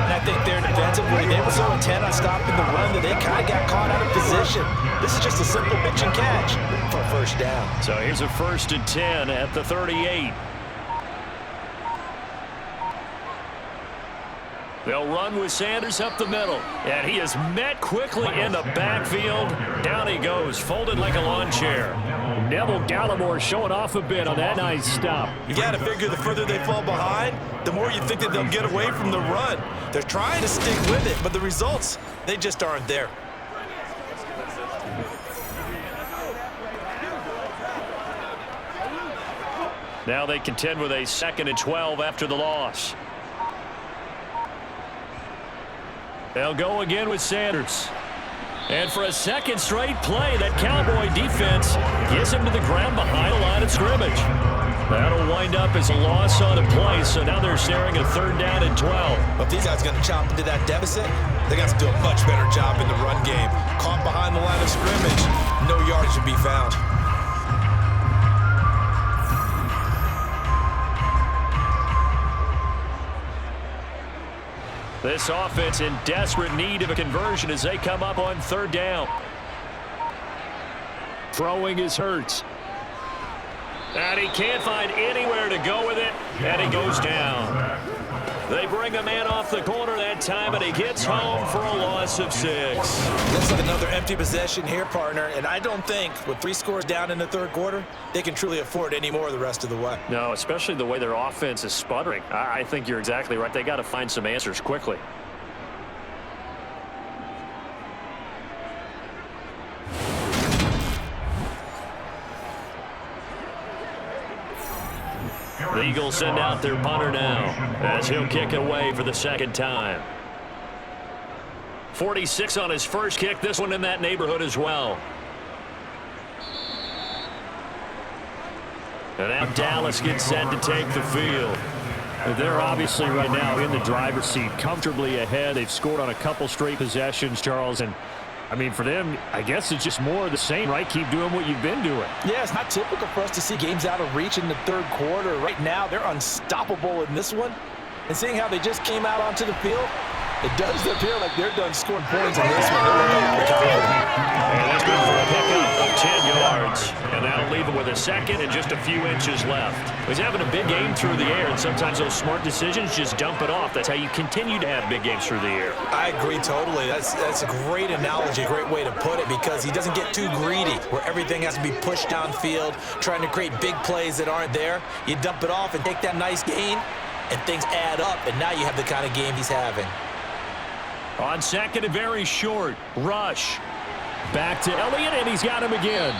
And I think they're defensively, they were so intent on stopping the run that they kind of got caught out of position. This is just a simple pitch and catch for a first down. So here's a 1st and 10 at the 38. They'll run with Sanders up the middle. And he is met quickly in the backfield. Down he goes, folded like a lawn chair. Neville Gallimore showing off a bit on that nice stop. You got to figure the further they fall behind, the more you think that they'll get away from the run. They're trying to stick with it, but the results, they just aren't there. Now they contend with a 2nd and 12 after the loss. They'll go again with Sanders. And for a 2nd straight play, that Cowboy defense gets him to the ground behind the line of scrimmage. That'll wind up as a loss on a play, so now they're staring at 3rd down and 12. But if these guys are going to chop into that deficit, they got to do a much better job in the run game. Caught behind the line of scrimmage, no yardage to be found. This offense in desperate need of a conversion as they come up on 3rd down. Throwing is Hurts. And he can't find anywhere to go with it, and he goes down. They bring a man off the corner that time, and he gets home for a loss of 6. Looks like another empty possession here, partner, and I don't think with 3 scores down in the 3rd quarter, they can truly afford any more the rest of the way. No, especially the way their offense is sputtering. I think you're exactly right. They got to find some answers quickly. The Eagles send out their punter now as he'll kick away for the 2nd time. 46 on his first kick. This one in that neighborhood as well. And now Dallas gets set to take the field. They're obviously right now in the driver's seat, comfortably ahead. They've scored on a couple straight possessions, Charles, and I mean, for them, I guess it's just more of the same, right? Keep doing what you've been doing. Yeah, it's not typical for us to see games out of reach in the 3rd quarter. Right now, they're unstoppable in this one. And seeing how they just came out onto the field, it does appear like they're done scoring points in this one. And that's good for a pickup of 10 yards. And that'll leave him with a 2nd and just a few inches left. He's having a big game through the air, and sometimes those smart decisions just dump it off. That's how you continue to have big games through the air. I agree totally. That's a great analogy, a great way to put it, because he doesn't get too greedy where everything has to be pushed downfield, trying to create big plays that aren't there. You dump it off and take that nice gain, and things add up, and now you have the kind of game he's having. On 2nd and very short, rush. Back to Elliott, and he's got him again.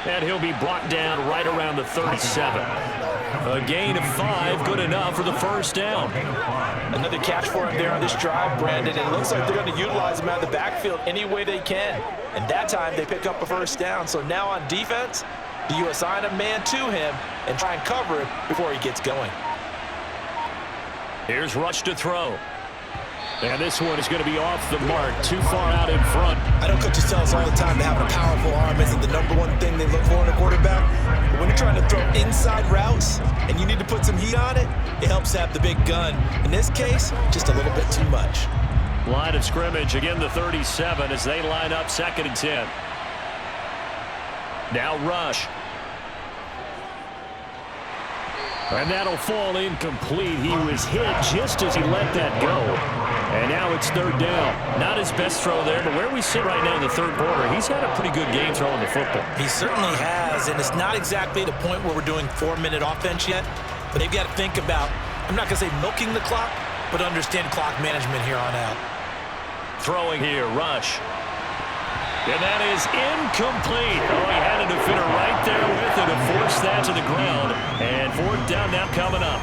And he'll be brought down right around the 37. A gain of 5, good enough for the first down. Another catch for him there on this drive, Brandon. It looks like they're going to utilize him out of the backfield any way they can. And that time they pick up a first down. So now on defense, do you assign a man to him and try and cover it before he gets going? Here's Rush to throw. And this one is going to be off the mark, too far out in front. I know coaches tell us all the time that having a powerful arm isn't the #1 thing they look for in a quarterback. But when you're trying to throw inside routes and you need to put some heat on it, it helps to have the big gun. In this case, just a little bit too much. Line of scrimmage, again the 37 as they line up 2nd and 10. Now Rush. And that'll fall incomplete. He was hit just as he let that go. And now it's 3rd down. Not his best throw there, but where we sit right now in the 3rd quarter, he's had a pretty good game throwing the football. He certainly has, and it's not exactly the point where we're doing 4-minute offense yet, but they've got to think about, I'm not going to say milking the clock, but understand clock management here on out. Throwing here, Rush. And that is incomplete. Oh, he had a defender right there with it to force that to the ground. And 4th down now coming up.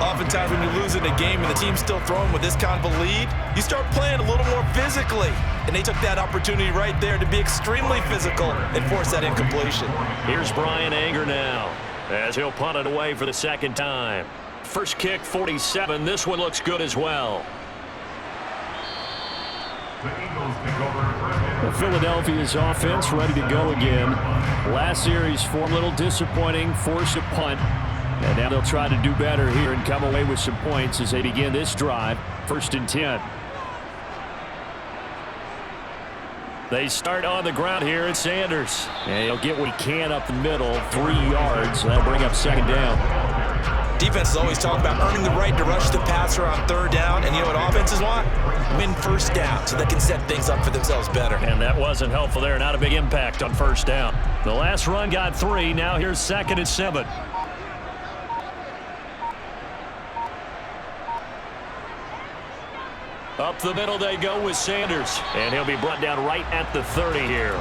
Oftentimes when you're losing a game and the team's still throwing with this kind of a lead, you start playing a little more physically. And they took that opportunity right there to be extremely physical and force that incompletion. Here's Brian Anger now as he'll punt it away for the 2nd time. First kick, 47. This one looks good as well. The Eagles take over first. Philadelphia's offense ready to go again. Last series form a little disappointing, force a punt. And now they'll try to do better here and come away with some points as they begin this drive. 1st and 10. They start on the ground here at Sanders. And he'll get what he can up the middle, 3 yards. That'll bring up 2nd down. Defenses always talk about earning the right to rush the passer on 3rd down. And you know what offenses want? Win 1st down so they can set things up for themselves better. And that wasn't helpful there. Not a big impact on 1st down. The last run got 3. Now here's 2nd and 7. Up the middle they go with Sanders. And he'll be brought down right at the 30 here.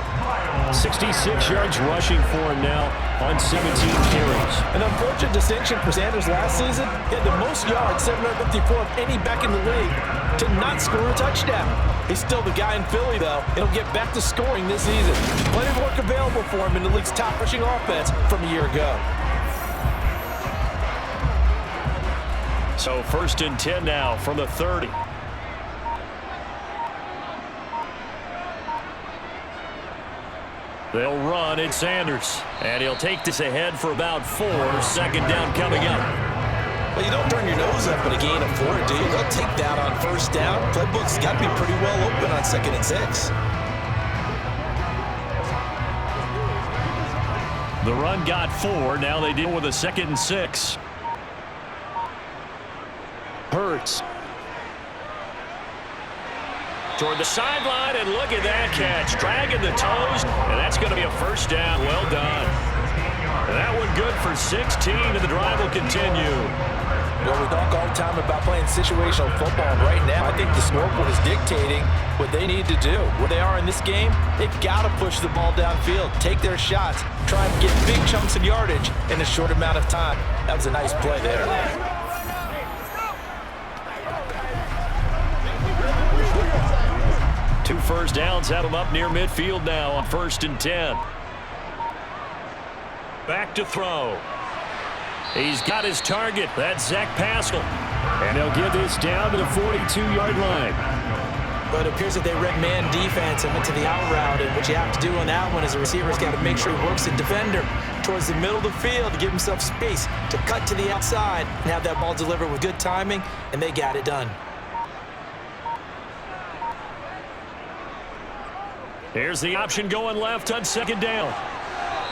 66 yards rushing for him now on 17 carries. An unfortunate distinction for Sanders last season. He had the most yards, 754 of any back in the league, to not score a touchdown. He's still the guy in Philly, though, and he'll get back to scoring this season. Plenty of work available for him in the league's top rushing offense from a year ago. So 1st and 10 now from the 30. They'll run. It's Sanders. And he'll take this ahead for about 4. 2nd down coming up. Well, you don't turn your nose up at a gain of 4, do you? They'll take that on 1st down. Playbook's got to be pretty well open on 2nd and 6. The run got 4. Now they deal with a 2nd and 6. Hurts. Toward the sideline, and look at that catch. Dragging the toes, and that's going to be a 1st down. Well done. That one good for 16, and the drive will continue. Well, we talk all the time about playing situational football, and right now I think the scoreboard is dictating what they need to do. Where they are in this game, they've got to push the ball downfield, take their shots, try and get big chunks of yardage in a short amount of time. That was a nice play there. 2 first downs have him up near midfield now on 1st and 10. Back to throw. He's got his target. That's Zach Pascal. And they'll get this down to the 42-yard line. But it appears that they read man defense and went to the out route. And what you have to do on that one is the receiver's got to make sure he works the defender towards the middle of the field to give himself space to cut to the outside and have that ball delivered with good timing, and they got it done. Here's the option going left on 2nd down.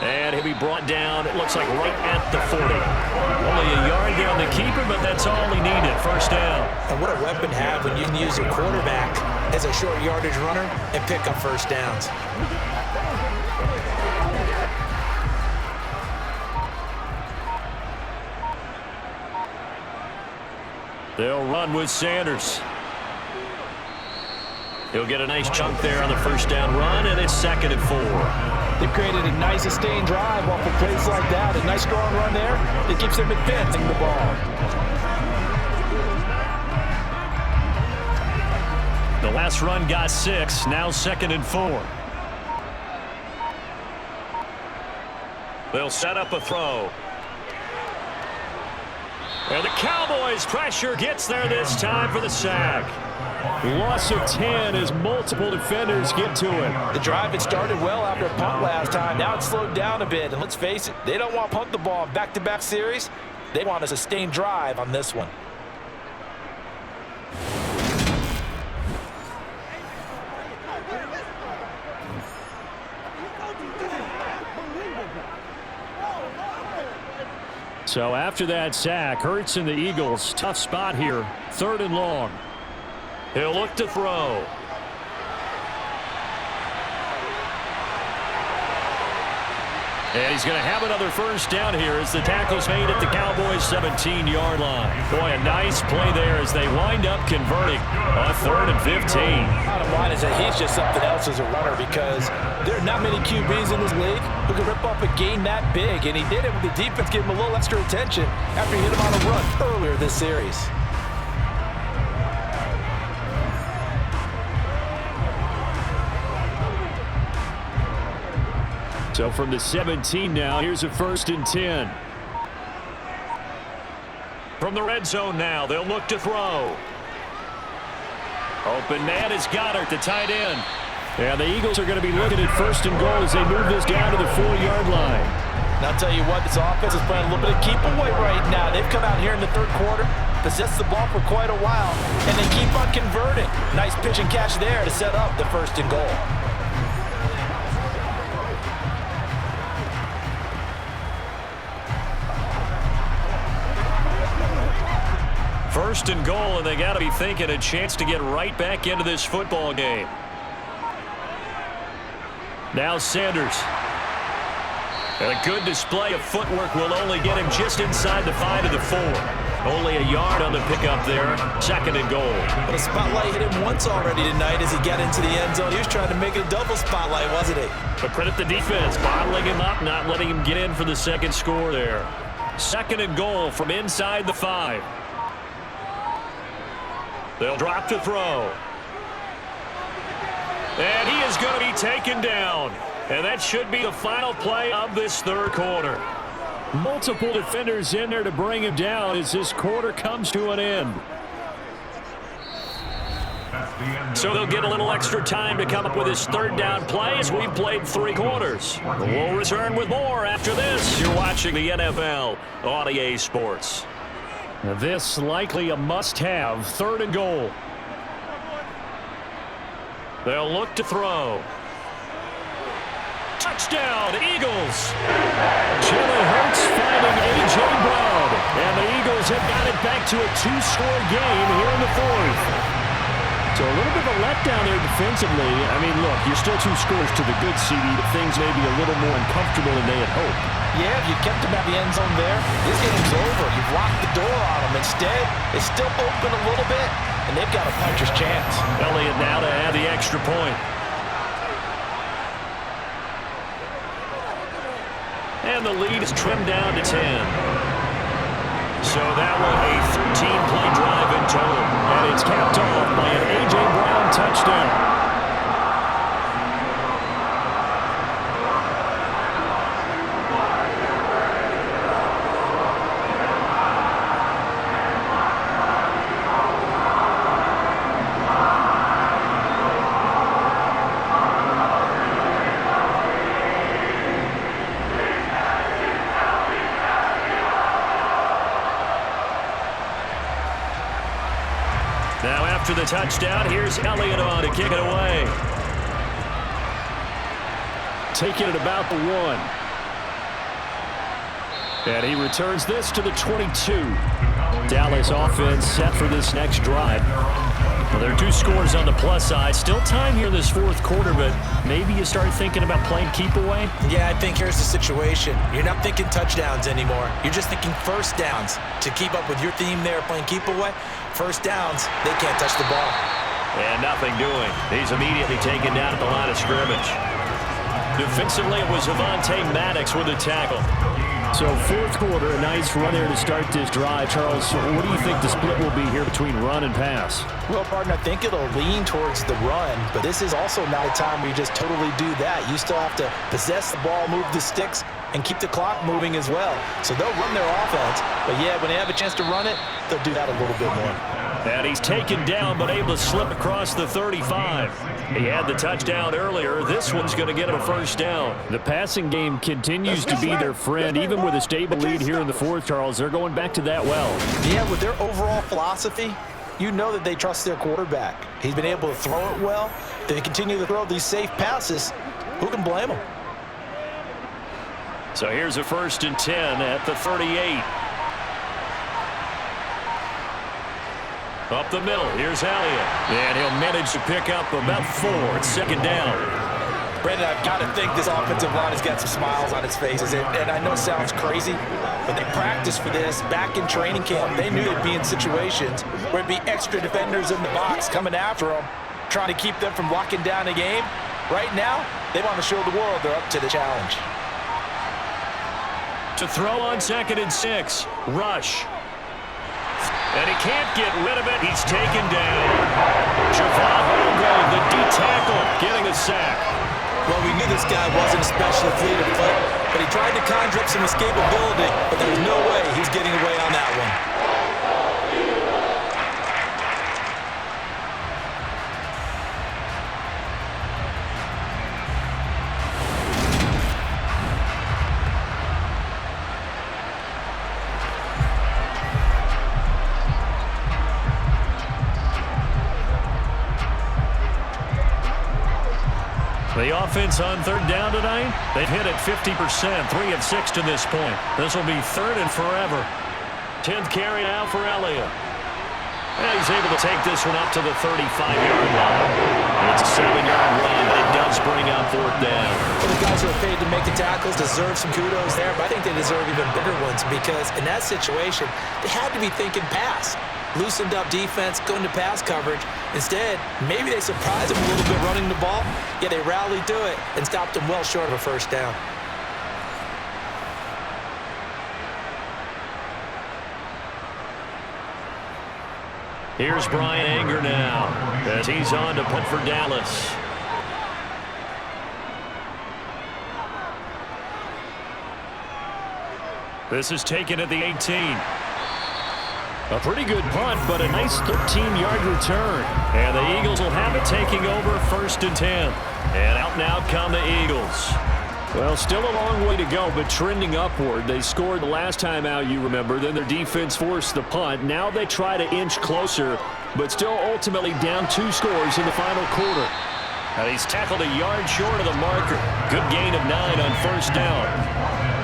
And he'll be brought down, it looks like right at the 40. Only a yard down the keeper, but that's all he needed. 1st down. And what a weapon to have when you can use your quarterback as a short yardage runner and pick up 1st downs. They'll run with Sanders. He'll get a nice chunk there on the first down run, and it's 2nd and 4. They've created a nice sustained drive off of plays like that. A nice strong run there that keeps them advancing the ball. The last run got 6, now 2nd and 4. They'll set up a throw. And the Cowboys' pressure gets there this time for the sack. Loss of 10 as multiple defenders get to it. The drive had started well after a punt last time. Now it's slowed down a bit. And let's face it, they don't want to punt the ball in back-to-back series. They want a sustained drive on this one. So after that sack, Hurts and the Eagles, tough spot here. 3rd and long. He'll look to throw. And he's going to have another first down here as the tackle's made at the Cowboys' 17-yard line. Boy, a nice play there as they wind up converting on 3rd and 15. Bottom line is that he's just something else as a runner because there are not many QBs in this league who can rip up a gain that big, and he did it with the defense giving him a little extra attention after he hit him on a run earlier this series. So from the 17 now, here's a 1st and 10. From the red zone now, they'll look to throw. Open man is Goddard, the tight end. And the Eagles are going to be looking at 1st and goal as they move this down to the 4-yard line. And I'll tell you what, this offense is playing a little bit of keep away right now. They've come out here in the 3rd quarter, possessed the ball for quite a while, and they keep on converting. Nice pitch and catch there to set up the 1st and goal. First and goal, and they got to be thinking a chance to get right back into this football game. Now Sanders. And a good display of footwork will only get him just inside the 5 to the 4. Only a yard on the pickup there. 2nd and goal. But a spotlight hit him once already tonight as he got into the end zone. He was trying to make it a double spotlight, wasn't he? But credit the defense, bottling him up, not letting him get in for the 2nd score there. 2nd and goal from inside the 5. They'll drop to throw. And he is going to be taken down. And that should be the final play of this 3rd quarter. Multiple defenders in there to bring him down as this quarter comes to an end. So they'll get a little extra time to come up with his 3rd down play as we've played 3 quarters. We'll return with more after this. You're watching the NFL on EA Sports. Now this likely a must-have. 3rd and goal. They'll look to throw. Touchdown, Eagles. Jalen Hurts finding A.J. Brown. And the Eagles have got it back to a 2-score game here in the 4th. So a little bit of a letdown there defensively. I mean, look, you're still 2 scores to the good, CD, but things may be a little more uncomfortable than they had hoped. Yeah, if you kept him at the end zone there, this game's over. You've locked the door on him. Instead, it's still open a little bit, and they've got a puncher's chance. Elliott now to add the extra point. And the lead is trimmed down to 10. So that was a 13-play drive in total. And it's capped off by an A.J. Brown touchdown. Now after the touchdown, here's Elliott on to kick it away. Taking it about the 1. And he returns this to the 22. Dallas offense set for this next drive. Well, there are 2 scores on the plus side. Still time here in this 4th quarter, but maybe you start thinking about playing keep away? Yeah, I think here's the situation. You're not thinking touchdowns anymore. You're just thinking first downs. To keep up with your theme there, playing keep away, first downs, they can't touch the ball. And nothing doing. He's immediately taken down at the line of scrimmage. Defensively, it was Avonte Maddox with a tackle. So fourth quarter, a nice run there to start this drive. Charles, what do you think the split will be here between run and pass? Well, partner, I think it'll lean towards the run, but this is also not a time where you just totally do that. You still have to possess the ball, move the sticks, and keep the clock moving as well. So they'll run their offense, but yeah, when they have a chance to run it, they'll do that a little bit more. And he's taken down, but able to slip across the 35. He had the touchdown earlier. This one's going to get him a first down. The passing game continues to be their friend. Even with a stable lead here in the fourth, Charles, they're going back to that well. Yeah, with their overall philosophy, you know that they trust their quarterback. He's been able to throw it well. They continue to throw these safe passes. Who can blame them? So here's a 1st and 10 at the 38. Up the middle, here's Elliott. And he'll manage to pick up about 4. It's 2nd down. Brandon, I've got to think this offensive line has got some smiles on its faces. And I know it sounds crazy, but they practiced for this back in training camp. They knew they'd be in situations where it'd be extra defenders in the box coming after them, trying to keep them from locking down a game. Right now, they want to show the world they're up to the challenge. To throw on 2nd and 6. Rush. And he can't get rid of it. He's taken down. Javon Holmgren, the D-tackle, getting a sack. Well, we knew this guy wasn't especially fleet of foot, but he tried to conjure up some escapability, but there was no way he was getting away on that one. The offense on 3rd down tonight, they've hit it 50%, 3 of 6 to this point. This will be 3rd and forever. 10th carry now for Elliott. And he's able to take this one up to the 35-yard line. It's a 7-yard run, but it does bring up 4th down. Well, the guys who are paid to make the tackles deserve some kudos there, but I think they deserve even bigger ones because in that situation, they had to be thinking pass. Loosened up defense, going to pass coverage. Instead, maybe they surprised him a little bit running the ball. Yeah, they rallied to it and stopped him well short of a 1st down. Here's Brian Anger now as he's on to punt for Dallas. This is taken at the 18. A pretty good punt, but a nice 13-yard return. And the Eagles will have it taking over 1st and 10. And out now come the Eagles. Well, still a long way to go, but trending upward. They scored the last time out, you remember. Then their defense forced the punt. Now they try to inch closer, but still ultimately down 2 scores in the final quarter. And he's tackled a yard short of the marker. Good gain of 9 on 1st down.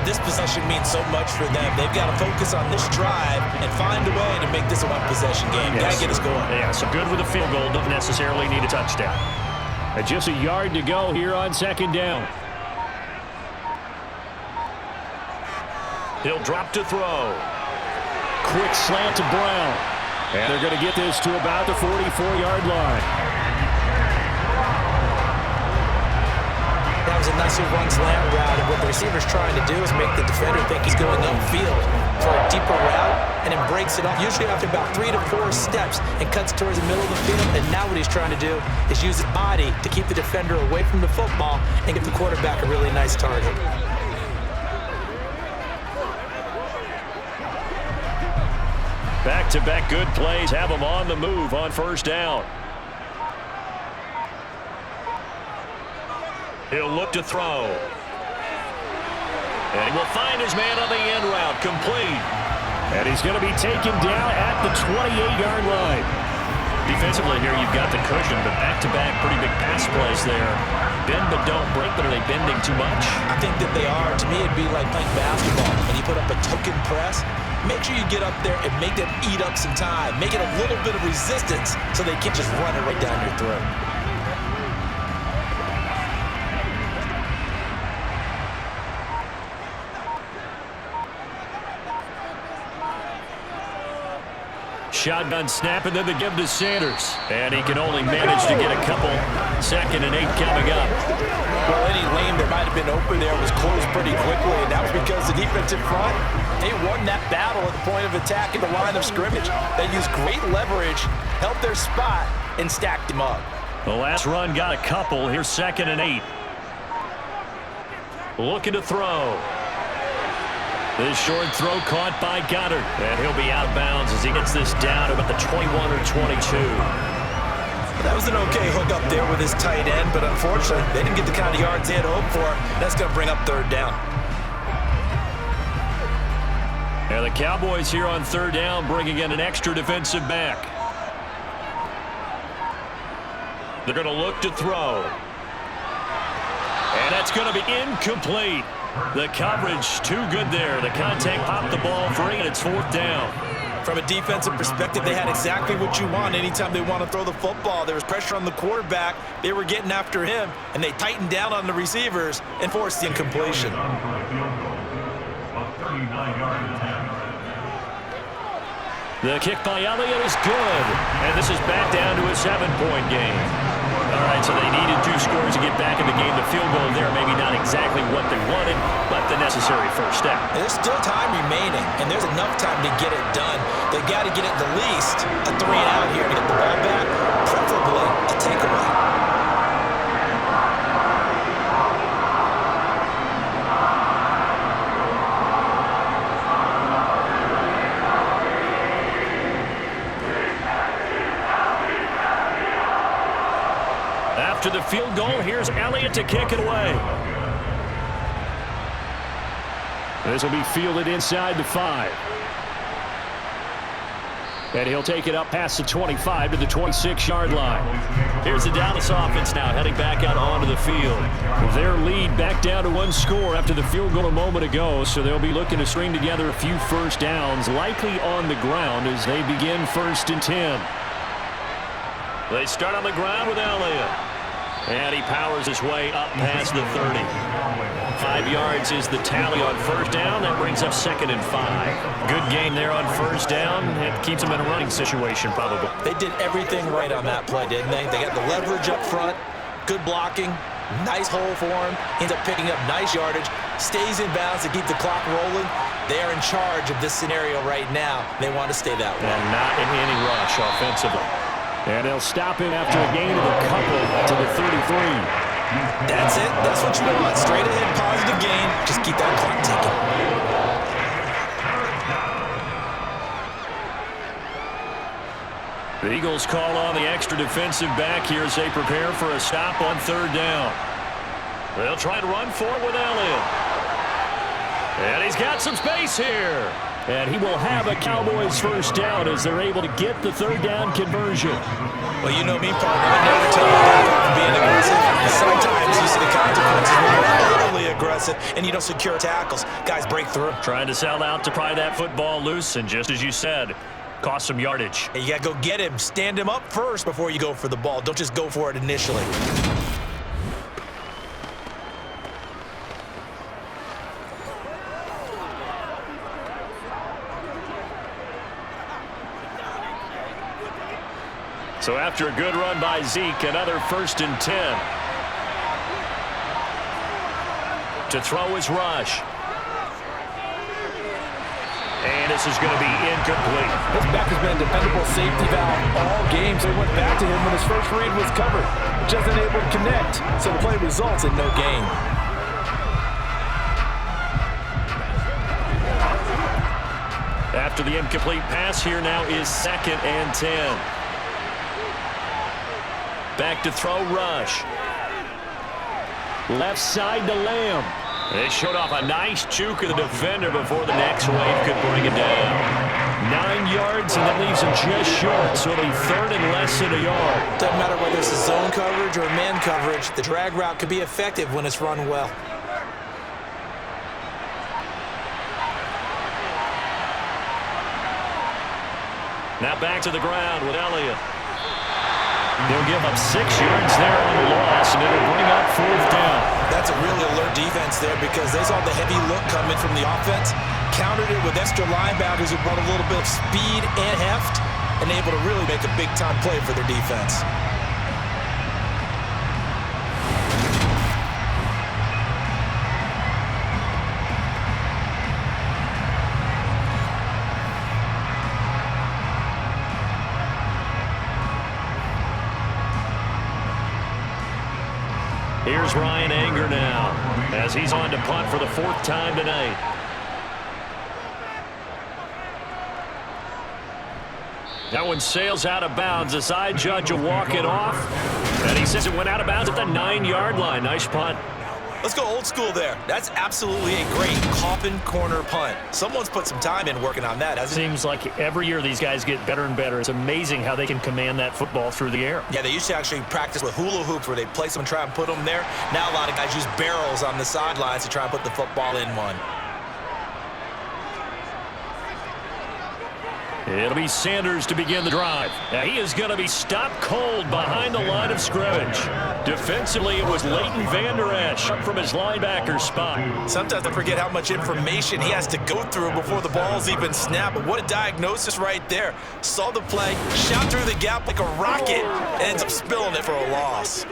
This possession means so much for them. They've got to focus on this drive and find a way to make this a one-possession game. Yes. Got to get us going. Yeah, so good with a field goal. Don't necessarily need a touchdown. And just a yard to go here on 2nd down. He'll drop to throw. Quick slant to Brown. And they're going to get this to about the 44-yard line. That was a nice run slant route, and what the receiver's trying to do is make the defender think he's going upfield for a deeper route, and then breaks it off, usually after about 3 to 4 steps, and cuts towards the middle of the field. And now what he's trying to do is use his body to keep the defender away from the football and give the quarterback a really nice target. Back-to-back good plays have him on the move on 1st down. He'll look to throw. And he will find his man on the end route, complete. And he's going to be taken down at the 28-yard line. Defensively here, you've got the cushion, but back-to-back pretty big pass plays there. Bend but don't break, but are they bending too much? I think that they are. To me, it'd be like playing basketball. When you put up a token press, make sure you get up there and make them eat up some time. Make it a little bit of resistance so they can't just run it right down your throat. Shotgun snap, and then they give to Sanders. And he can only manage to get a couple. 2nd and 8 coming up. Well, any lane that might have been open there was closed pretty quickly, and that was because the defensive front, they won that battle at the point of attack in the line of scrimmage. They used great leverage, held their spot, and stacked him up. The last run got a couple. Here's 2nd and 8. Looking to throw. This short throw caught by Goddard. And he'll be out of bounds as he gets this down to about the 21 or 22. That was an okay hook up there with his tight end, but unfortunately, they didn't get the kind of yards they had hoped for. That's going to bring up 3rd down. And the Cowboys here on 3rd down, bringing in an extra defensive back. They're going to look to throw. And that's going to be incomplete. The coverage too good there. The contact popped the ball free, and it's 4th down. From a defensive perspective, they had exactly what you want anytime they want to throw the football. There was pressure on the quarterback. They were getting after him, and they tightened down on the receivers and forced the incompletion. The kick by Elliott is good, and this is back down to a 7-point game. All right, so they needed 2 scores to get back in the game. The field goal there, maybe not exactly what they wanted, but the necessary first step. There's still time remaining, and there's enough time to get it done. They've got to get it the least a 3-and-out here to get the ball back, preferably a takeaway. After the field goal, here's Elliott to kick it away. This will be fielded inside the 5. And he'll take it up past the 25 to the 26-yard line. Here's the Dallas offense now heading back out onto the field. Their lead back down to 1 score after the field goal a moment ago, so they'll be looking to string together a few first downs, likely on the ground as they begin 1st and 10. They start on the ground with Elliott. And he powers his way up past the 30. 5 yards is the tally on 1st down. That brings up 2nd and 5. Good game there on 1st down. It keeps them in a running situation, probably. They did everything right on that play, didn't they? They got the leverage up front, good blocking, nice hole for him, ends up picking up nice yardage, stays in bounds to keep the clock rolling. They are in charge of this scenario right now. They want to stay that way. And not in any rush offensively. And they'll stop him after a gain of a couple to the 33. That's it. That's what you want. Straight ahead, positive gain. Just keep that clock ticking. The Eagles call on the extra defensive back here as they prepare for a stop on 3rd down. They'll try to run for it with Elliott. And he's got some space here. And he will have a Cowboys 1st down as they're able to get the 3rd down conversion. Well, you know me, partner. I never tell you back off from being aggressive. And sometimes you see the consequences when you're overly aggressive and you don't secure tackles. Guys break through. Trying to sell out to pry that football loose, and just as you said, cost some yardage. And you got to go get him. Stand him up first before you go for the ball. Don't just go for it initially. So after a good run by Zeke, another 1st and 10. To throw is Rush. And this is going to be incomplete. This back has been a dependable safety valve all games. They went back to him when his first read was covered. Just unable to connect, so the play results in no gain. After the incomplete pass, here now is 2nd and 10. Back to throw, Rush. Left side to Lamb. They showed off a nice juke of the defender before the next wave could bring it down. 9 yards, and that leaves him just short, so it'll be 3rd and less than a yard. Doesn't matter whether it's a zone coverage or man coverage, the drag route can be effective when it's run well. Now back to the ground with Elliott. They'll give up 6 yards there on the loss, and it'll bring up 4th down. That's a really alert defense there because they saw the heavy look coming from the offense, countered it with extra linebackers who brought a little bit of speed and heft, and able to really make a big-time play for their defense. Here's Ryan Anger now as he's on to punt for the 4th time tonight. That one sails out of bounds. The side judge will walk it off. And he says it went out of bounds at the 9-yard line. Nice punt. Let's go old school there. That's absolutely a great coffin corner punt. Someone's put some time in working on that, hasn't it? Seems like every year these guys get better and better. It's amazing how they can command that football through the air. Yeah, they used to actually practice with hula hoops where they place them and try and put them there. Now a lot of guys use barrels on the sidelines to try and put the football in one. It'll be Sanders to begin the drive. Now he is going to be stopped cold behind the line of scrimmage. Defensively, it was Leighton Vander Esch up from his linebacker spot. Sometimes I forget how much information he has to go through before the ball's even snapped. But what a diagnosis right there. Saw the play, shot through the gap like a rocket, and ends up spilling it for a loss.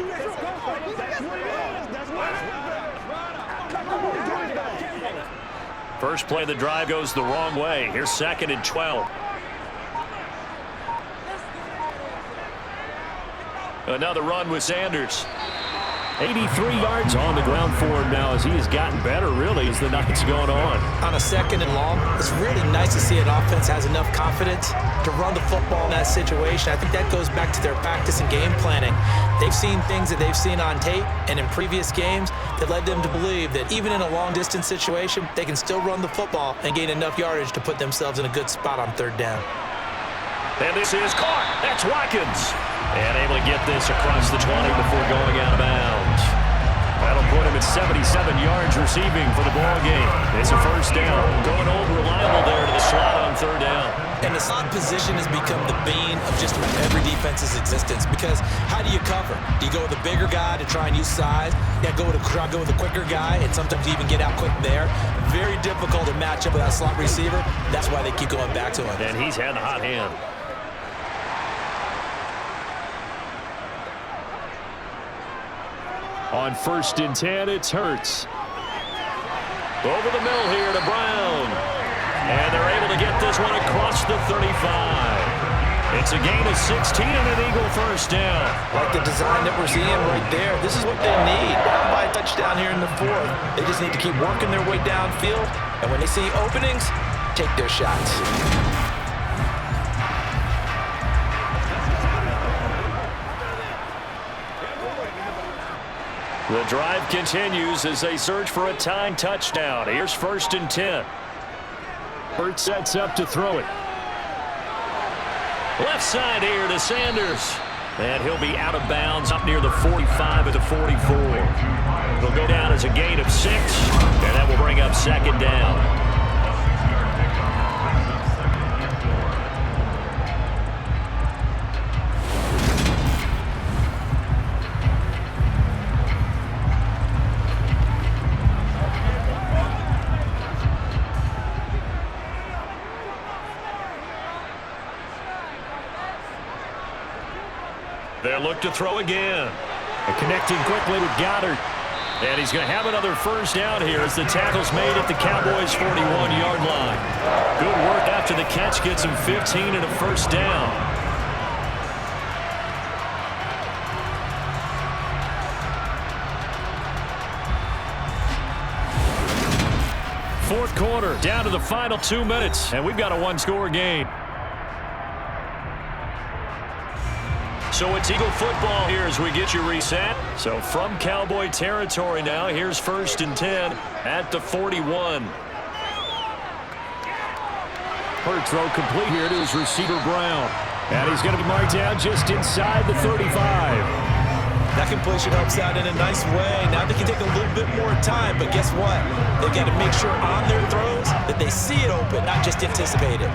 First play of the drive goes the wrong way. Here's 2nd and 12. Another run with Sanders. 83 yards on the ground for him now as he has gotten better, really, as the night's going on. On a 2nd and long, it's really nice to see an offense has enough confidence to run the football in that situation. I think that goes back to their practice and game planning. They've seen things that they've seen on tape and in previous games that led them to believe that even in a long-distance situation, they can still run the football and gain enough yardage to put themselves in a good spot on 3rd down. And this is caught. That's Watkins. And able to get this across the 20 before going out of bounds. That'll put him at 77 yards receiving for the ball game. It's a 1st down. Going old reliable there to the slot on 3rd down. And the slot position has become the bane of just about every defense's existence because how do you cover? Do you go with a bigger guy to try and use size? Yeah, go with a quicker guy, and sometimes you even get out quick there. Very difficult to match up with that slot receiver. That's why they keep going back to him. And he's had a hot hand. On 1st and 10, it's Hurts. Over the middle here to Brown. And they're able to get this one across the 35. It's a gain of 16 and an Eagle 1st down. Like the design that we're seeing right there, this is what they need. Down by a touchdown here in the 4th. They just need to keep working their way downfield. And when they see openings, take their shots. The drive continues as they search for a tying touchdown. Here's 1st and 10. Hurts sets up to throw it. Left side here to Sanders. And he'll be out of bounds up near the 45 at the 44. It'll go down as a gain of 6, and that will bring up 2nd down. They'll look to throw again. And connecting quickly with Goddard. And he's going to have another 1st down here as the tackle's made at the Cowboys' 41-yard line. Good work after the catch gets him 15 and a 1st down. Fourth quarter, down to the final 2 minutes, and we've got a 1-score game. So it's Eagle football here as we get you reset. So from Cowboy territory now, here's 1st and 10 at the 41. Hurts throw complete here to his receiver Brown. And he's going to be marked down just inside the 35. That completion helps out in a nice way. Now they can take a little bit more time, but guess what? They've got to make sure on their throws that they see it open, not just anticipate it.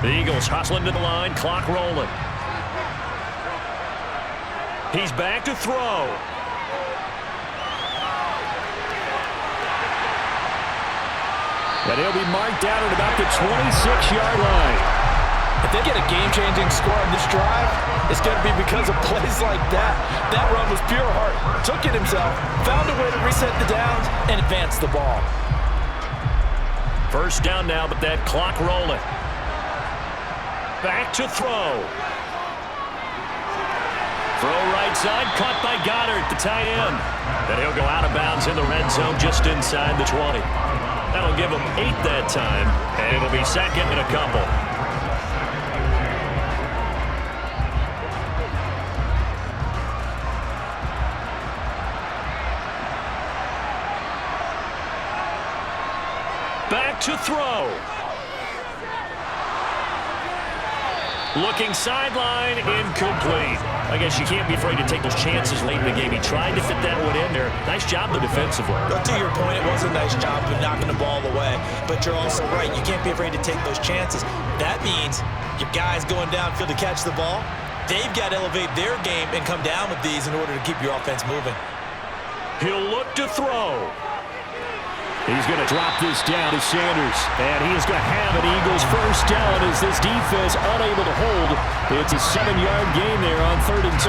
The Eagles hustling to the line, clock rolling. He's back to throw. And he'll be marked down at about the 26-yard line. If they get a game-changing score on this drive, it's going to be because of plays like that. That run was pure heart. Took it himself, found a way to reset the downs, and advance the ball. First down now, but that clock rolling. Back to throw. Throw right side, caught by Goddard, the tight end. And he'll go out of bounds in the red zone just inside the 20. That'll give him 8 that time, and it'll be second and a couple. Back to throw. Looking sideline, incomplete. I guess you can't be afraid to take those chances late in the game. He tried to fit that one in there. Nice job the defensive one. But to your point, it was a nice job of knocking the ball away. But you're also right. You can't be afraid to take those chances. That means your guys going downfield to catch the ball, they've got to elevate their game and come down with these in order to keep your offense moving. He'll look to throw. He's going to drop this down to Sanders. And he is going to have an Eagles first down as this defense unable to hold. It's a 7-yard gain there on 3rd and 2.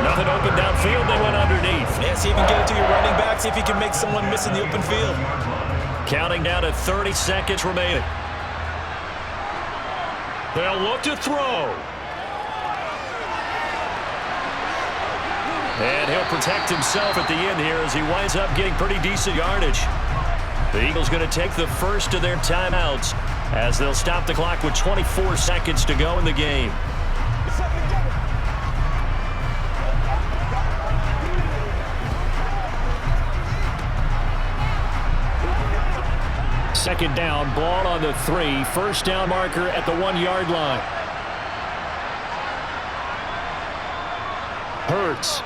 Nothing open downfield. They went underneath. Yeah, see if you can get it to your running back. See if you can make someone miss in the open field. Counting down to 30 seconds remaining. They'll look to throw. And he'll protect himself at the end here as he winds up getting pretty decent yardage. The Eagles going to take the first of their timeouts as they'll stop the clock with 24 seconds to go in the game. Second down, ball on the 3. First down marker at the 1-yard line. Hurts.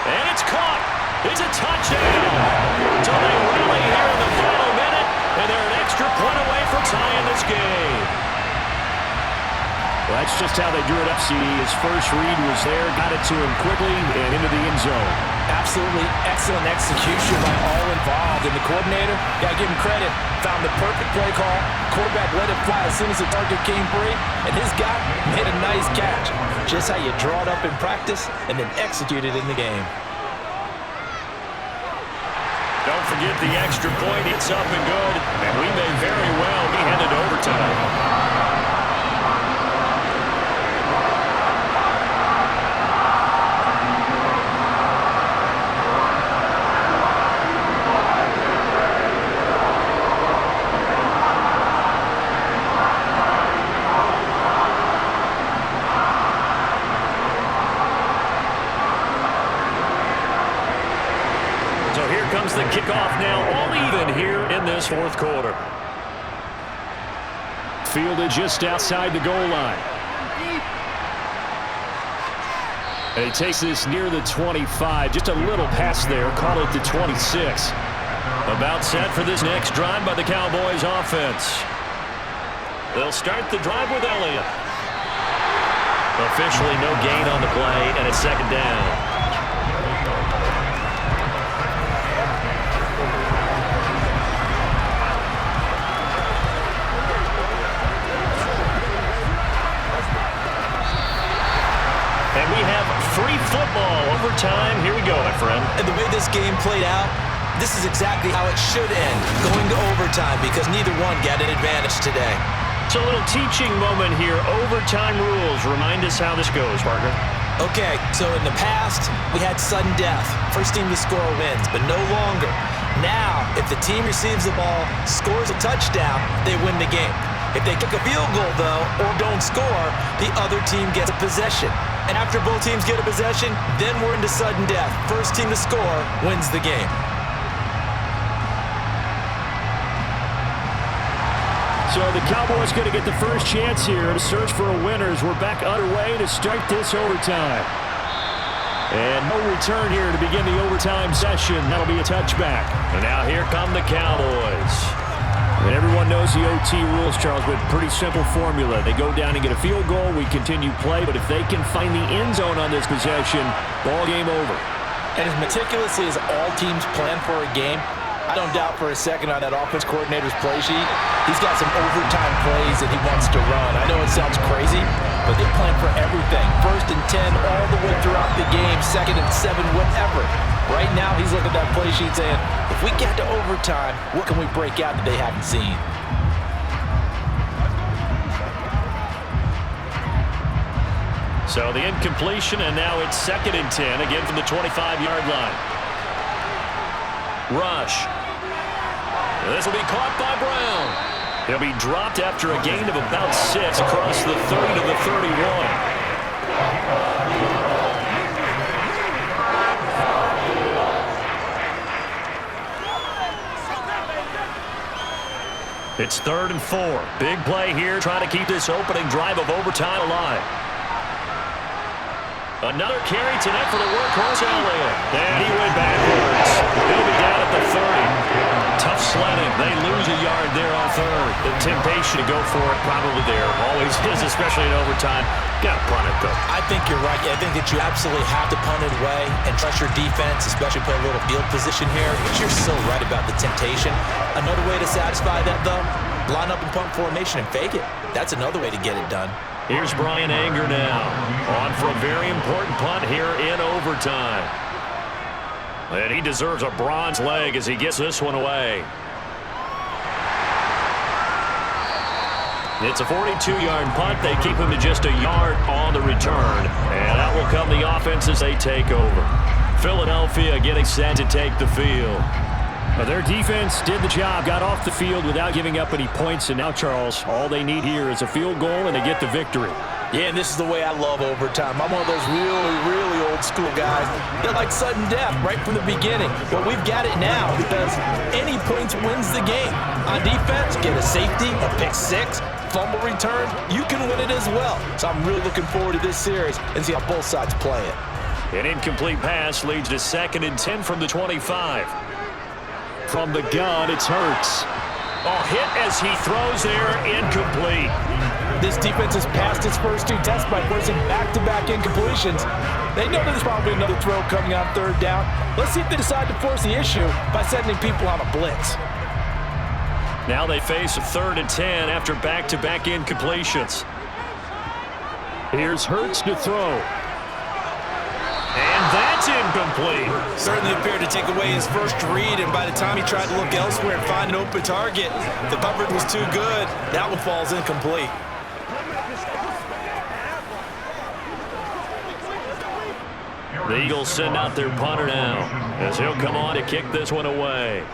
And it's caught. It's a touchdown. So they rally here in the final minute, and they're an extra point away from tying this game. Well, that's just how they drew it up, CD. His first read was there, got it to him quickly, and into the end zone. Absolutely excellent execution by all involved. And the coordinator, got to give him credit, found the perfect play call. Quarterback let it fly as soon as the target came free, and his guy made a nice catch. Just how you draw it up in practice and then execute it in the game. Don't forget the extra point. It's up and good, and we may very well be headed to overtime. The kickoff now all even here in this fourth quarter. Fielded just outside the goal line. And he takes this near the 25. Just a little pass there. Call it the 26. About set for this next drive by the Cowboys offense. They'll start the drive with Elliott. Officially no gain on the play, and it's second down. And we have free football overtime. Here we go, my friend. And the way this game played out, this is exactly how it should end, going to overtime, because neither one got an advantage today. It's a little teaching moment here. Overtime rules. Remind us how this goes, partner. Okay, so in the past, we had sudden death. First team to score wins, but no longer. Now, if the team receives the ball, scores a touchdown, they win the game. If they kick a field goal, though, or don't score, the other team gets a possession. And after both teams get a possession, then we're into sudden death. First team to score wins the game. So the Cowboys going to get the first chance here to search for a winner as we're back underway to start this overtime. And no return here to begin the overtime session. That'll be a touchback. And now here come the Cowboys. And everyone knows the OT rules, Charles, but pretty simple formula. They go down and get a field goal, we continue play, but if they can find the end zone on this possession, ball game over. And as meticulously as all teams plan for a game, I don't doubt for a second on that offense coordinator's play sheet, he's got some overtime plays that he wants to run. I know it sounds crazy, but they plan for everything. 1st and 10 all the way throughout the game, 2nd and 7, whatever. Right now, he's looking at that play sheet saying, if we get to overtime, what can we break out that they haven't seen? So the incompletion, and now it's 2nd and 10, again from the 25-yard line. Rush. This will be caught by Brown. He'll be dropped after a gain of about 6 across the 30 to the 31. It's 3rd and 4. Big play here, trying to keep this opening drive of overtime alive. Another carry tonight for the workhorse Elliott. And he went backwards. He'll be down at the 30. Tough sledding. They lose a yard there on 3rd. The temptation to go for it probably there. Always is, especially in overtime. Got to punt it, though. I think you're right. I think that you absolutely have to punt it away and trust your defense, especially put a little field position here. But you're so right about the temptation. Another way to satisfy that, though, line up in punt formation and fake it. That's another way to get it done. Here's Brian Anger now, on for a very important punt here in overtime. And he deserves a bronze leg as he gets this one away. It's a 42-yard punt. They keep him to just a yard on the return. And out will come the offense as they take over. Philadelphia getting set to take the field. Their defense did the job, got off the field without giving up any points, and now, Charles, all they need here is a field goal and they get the victory. Yeah, and this is the way I love overtime. I'm one of those really, really old school guys that like sudden death right from the beginning. But we've got it now because any points wins the game. On defense, get a safety, a pick 6, fumble return, you can win it as well. So I'm really looking forward to this series and see how both sides play it. An incomplete pass leads to 2nd and 10 from the 25. From the gun, it's Hurts. Oh, hit as he throws there, incomplete. This defense has passed its first 2 tests by forcing back-to-back incompletions. They know there's probably another throw coming on 3rd down. Let's see if they decide to force the issue by sending people on a blitz. Now they face a 3rd and 10 after back-to-back incompletions. Here's Hurts to throw. And that's incomplete. Certainly appeared to take away his first read, and by the time he tried to look elsewhere and find an open target, the coverage was too good. That one falls incomplete. The Eagles send out their punter now as he'll come on to kick this one away.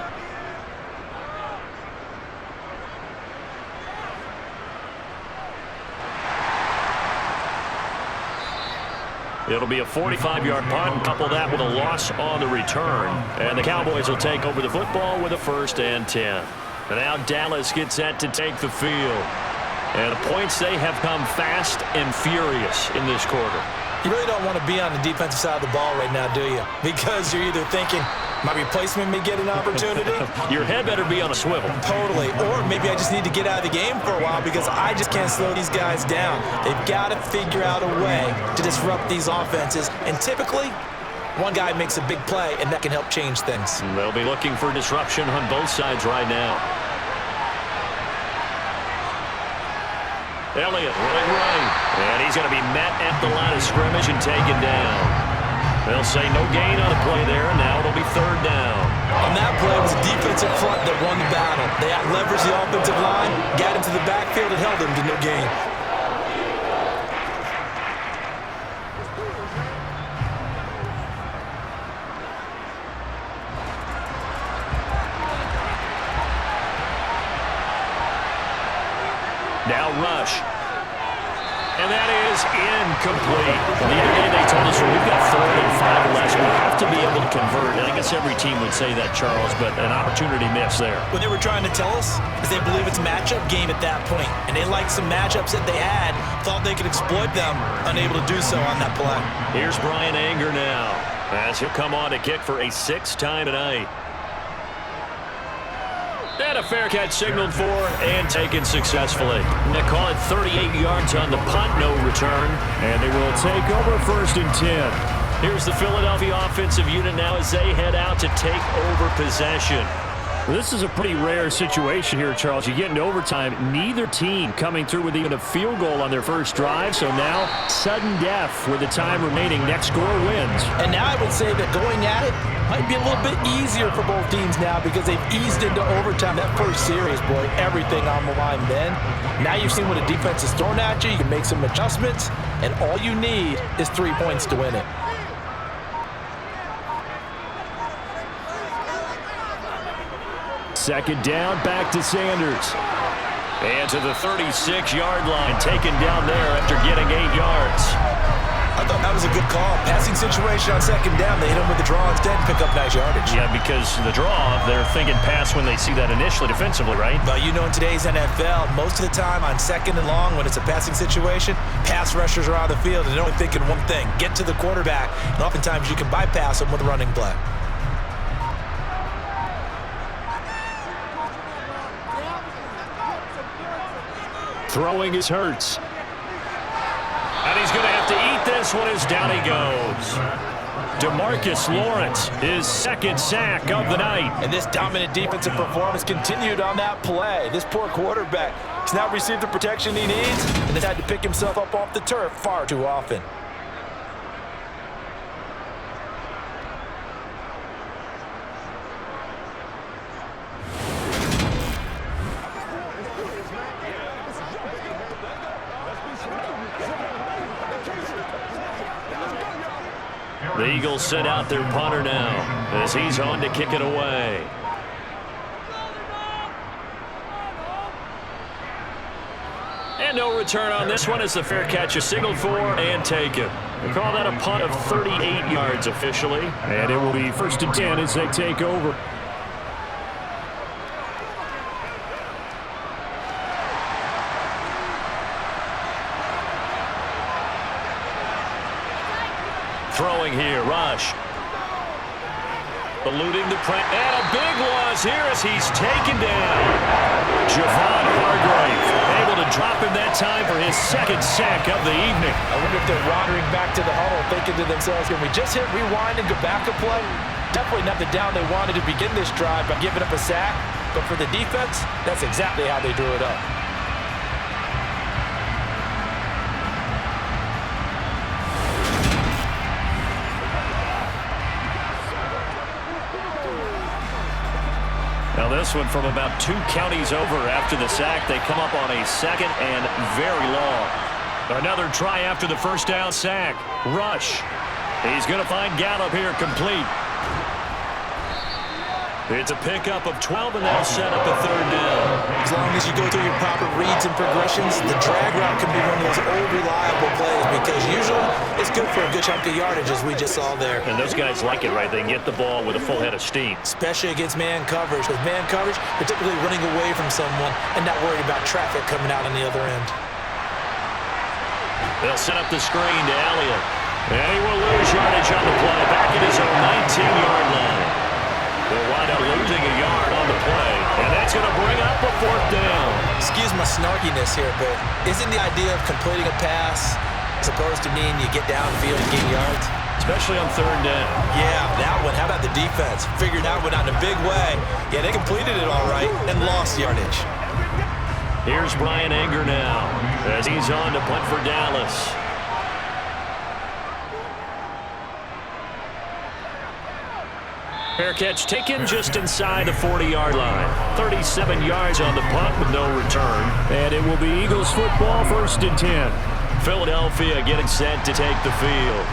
It'll be a 45-yard punt and couple that with a loss on the return. And the Cowboys will take over the football with a 1st and 10. And now Dallas gets set to take the field. And the points, they have come fast and furious in this quarter. You really don't want to be on the defensive side of the ball right now, do you? Because you're either thinking, my replacement may get an opportunity. Your head better be on a swivel. Totally. Or maybe I just need to get out of the game for a while because I just can't slow these guys down. They've got to figure out a way to disrupt these offenses. And typically, one guy makes a big play, and that can help change things. And they'll be looking for disruption on both sides right now. Elliott running right. And he's going to be met at the line of scrimmage and taken down. They'll say no gain on the play there. Now it'll be 3rd down. On that play, it was a defensive front that won the battle. They out-leveraged the offensive line, got him to the backfield, and held him to no gain. Now Rush. And that is incomplete. The other day they told us we've got 3rd and 5 or less. We have to be able to convert. And I guess every team would say that, Charles, but an opportunity miss there. What they were trying to tell us is they believe it's a matchup game at that point. And they liked some matchups that they had, thought they could exploit them, unable to do so on that play. Here's Brian Anger now as he'll come on to kick for a 6th time tonight. And a fair catch signaled for and taken successfully. And they call it 38 yards on the punt, no return. And they will take over 1st and 10. Here's the Philadelphia offensive unit now as they head out to take over possession. Well, this is a pretty rare situation here, Charles. You get into overtime, neither team coming through with even a field goal on their first drive, so now sudden death with the time remaining. Next score wins. And now I would say that going at it might be a little bit easier for both teams now because they've eased into overtime. That first series, boy, everything on the line then. Now you've seen what a defense is thrown at you. You can make some adjustments, and all you need is 3 points to win it. Second down, back to Sanders. And to the 36-yard line, taken down there after getting 8 yards. I thought that was a good call. Passing situation on second down. They hit him with the draw instead and pick up nice yardage. Yeah, because the draw, they're thinking pass when they see that initially defensively, right? But you know, in today's NFL, most of the time on second and long, when it's a passing situation, pass rushers are on the field and they're only thinking one thing, get to the quarterback. And oftentimes you can bypass them with a running play. Throwing is Hurts. And he's going to have to eat this one as down he goes. DeMarcus Lawrence, his second sack of the night. And this dominant defensive performance continued on that play. This poor quarterback has not received the protection he needs and has had to pick himself up off the turf far too often. The Eagles send out their punter now as he's on to kick it away. And no return on this one as the fair catch is signaled for and taken. They call that a punt of 38 yards officially. And it will be 1st and 10 as they take over. Throwing here, Rush. Eluding the press. And a big loss here as he's taken down. Javon Hargrave able to drop him that time for his second sack of the evening. I wonder if they're wandering back to the huddle thinking to themselves, can we just hit rewind and go back a play? Definitely not the down they wanted to begin this drive by giving up a sack. But for the defense, that's exactly how they drew it up. Now this one from about 2 counties over after the sack. They come up on a second and very long. Another try after the first down sack. Rush. He's going to find Gallup here complete. It's a pickup of 12, and that'll set up a third down. As long as you go through your proper reads and progressions, the drag route can be one of those old reliable plays because usually it's good for a good chunk of yardage, as we just saw there. And those guys like it, right? They can get the ball with a full head of steam. Especially against man coverage. With man coverage, particularly running away from someone and not worried about traffic coming out on the other end. They'll set up the screen to Elliott. And he will lose yardage on the play. Back at his own 19-yard line. They'll wind up losing a yard on the play. And that's going to bring up a 4th down. Excuse my snarkiness here, but isn't the idea of completing a pass supposed to mean you get downfield and gain yards? Especially on 3rd down. Yeah, that one. How about the defense? Figured that one out in a big way. Yeah, they completed it all right and lost yardage. Here's Brian Anger now as he's on to punt for Dallas. Fair catch taken just inside the 40-yard line. 37 yards on the punt with no return. And it will be Eagles football, 1st and 10. Philadelphia getting set to take the field.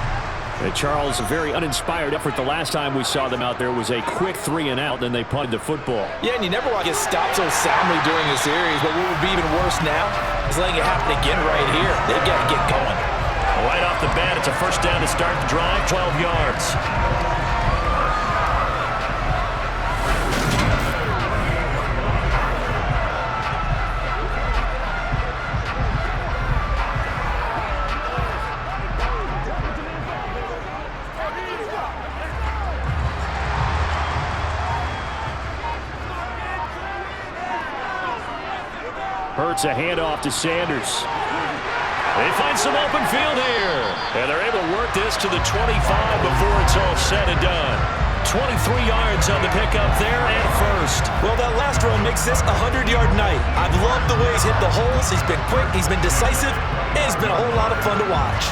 And Charles, a very uninspired effort. The last time we saw them out there was a quick 3-and-out, then they punted the football. Yeah, and you never want to get stopped so soundly during the series, but what would be even worse now is letting it happen again right here. They've got to get going. Right off the bat, it's a 1st down to start the drive, 12 yards. Hurts a handoff to Sanders. They find some open field here. And they're able to work this to the 25 before it's all said and done. 23 yards on the pickup there and first. Well, that last run makes this a 100-yard night. I've loved the way he's hit the holes. He's been quick, he's been decisive, and it's been a whole lot of fun to watch.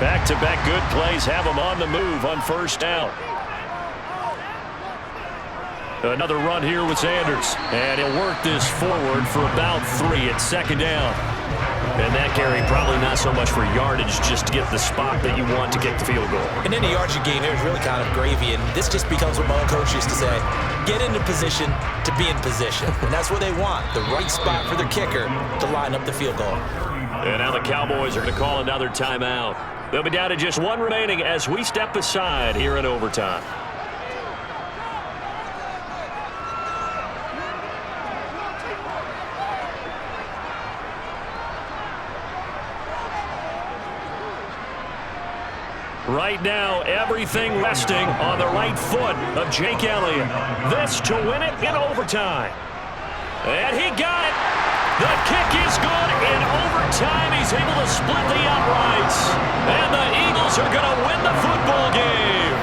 Back-to-back good plays have him on the move on first down. Another run here with Sanders. And he'll work this forward for about 3 at second down. And that carry probably not so much for yardage, just to get the spot that you want to get the field goal. In any yardage game, it was really kind of gravy, and this just becomes what my own coach used to say, get into position to be in position. And that's what they want, the right spot for their kicker to line up the field goal. And now the Cowboys are going to call another timeout. They'll be down to just 1 remaining as we step aside here in overtime. Right now, everything resting on the right foot of Jake Elliott. This to win it in overtime. And he got it. The kick is good. In overtime, he's able to split the uprights. And the Eagles are going to win the football game.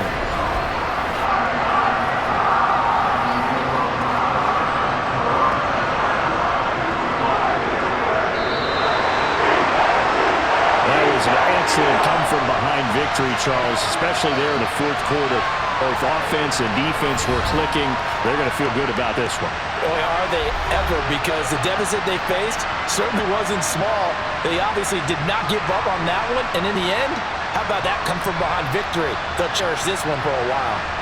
Excellent come-from-behind victory, Charles, especially there in the fourth quarter. Both offense and defense were clicking. They're going to feel good about this one. Boy, are they ever, because the deficit they faced certainly wasn't small. They obviously did not give up on that one, and in the end, how about that come-from-behind victory? They'll cherish this one for a while.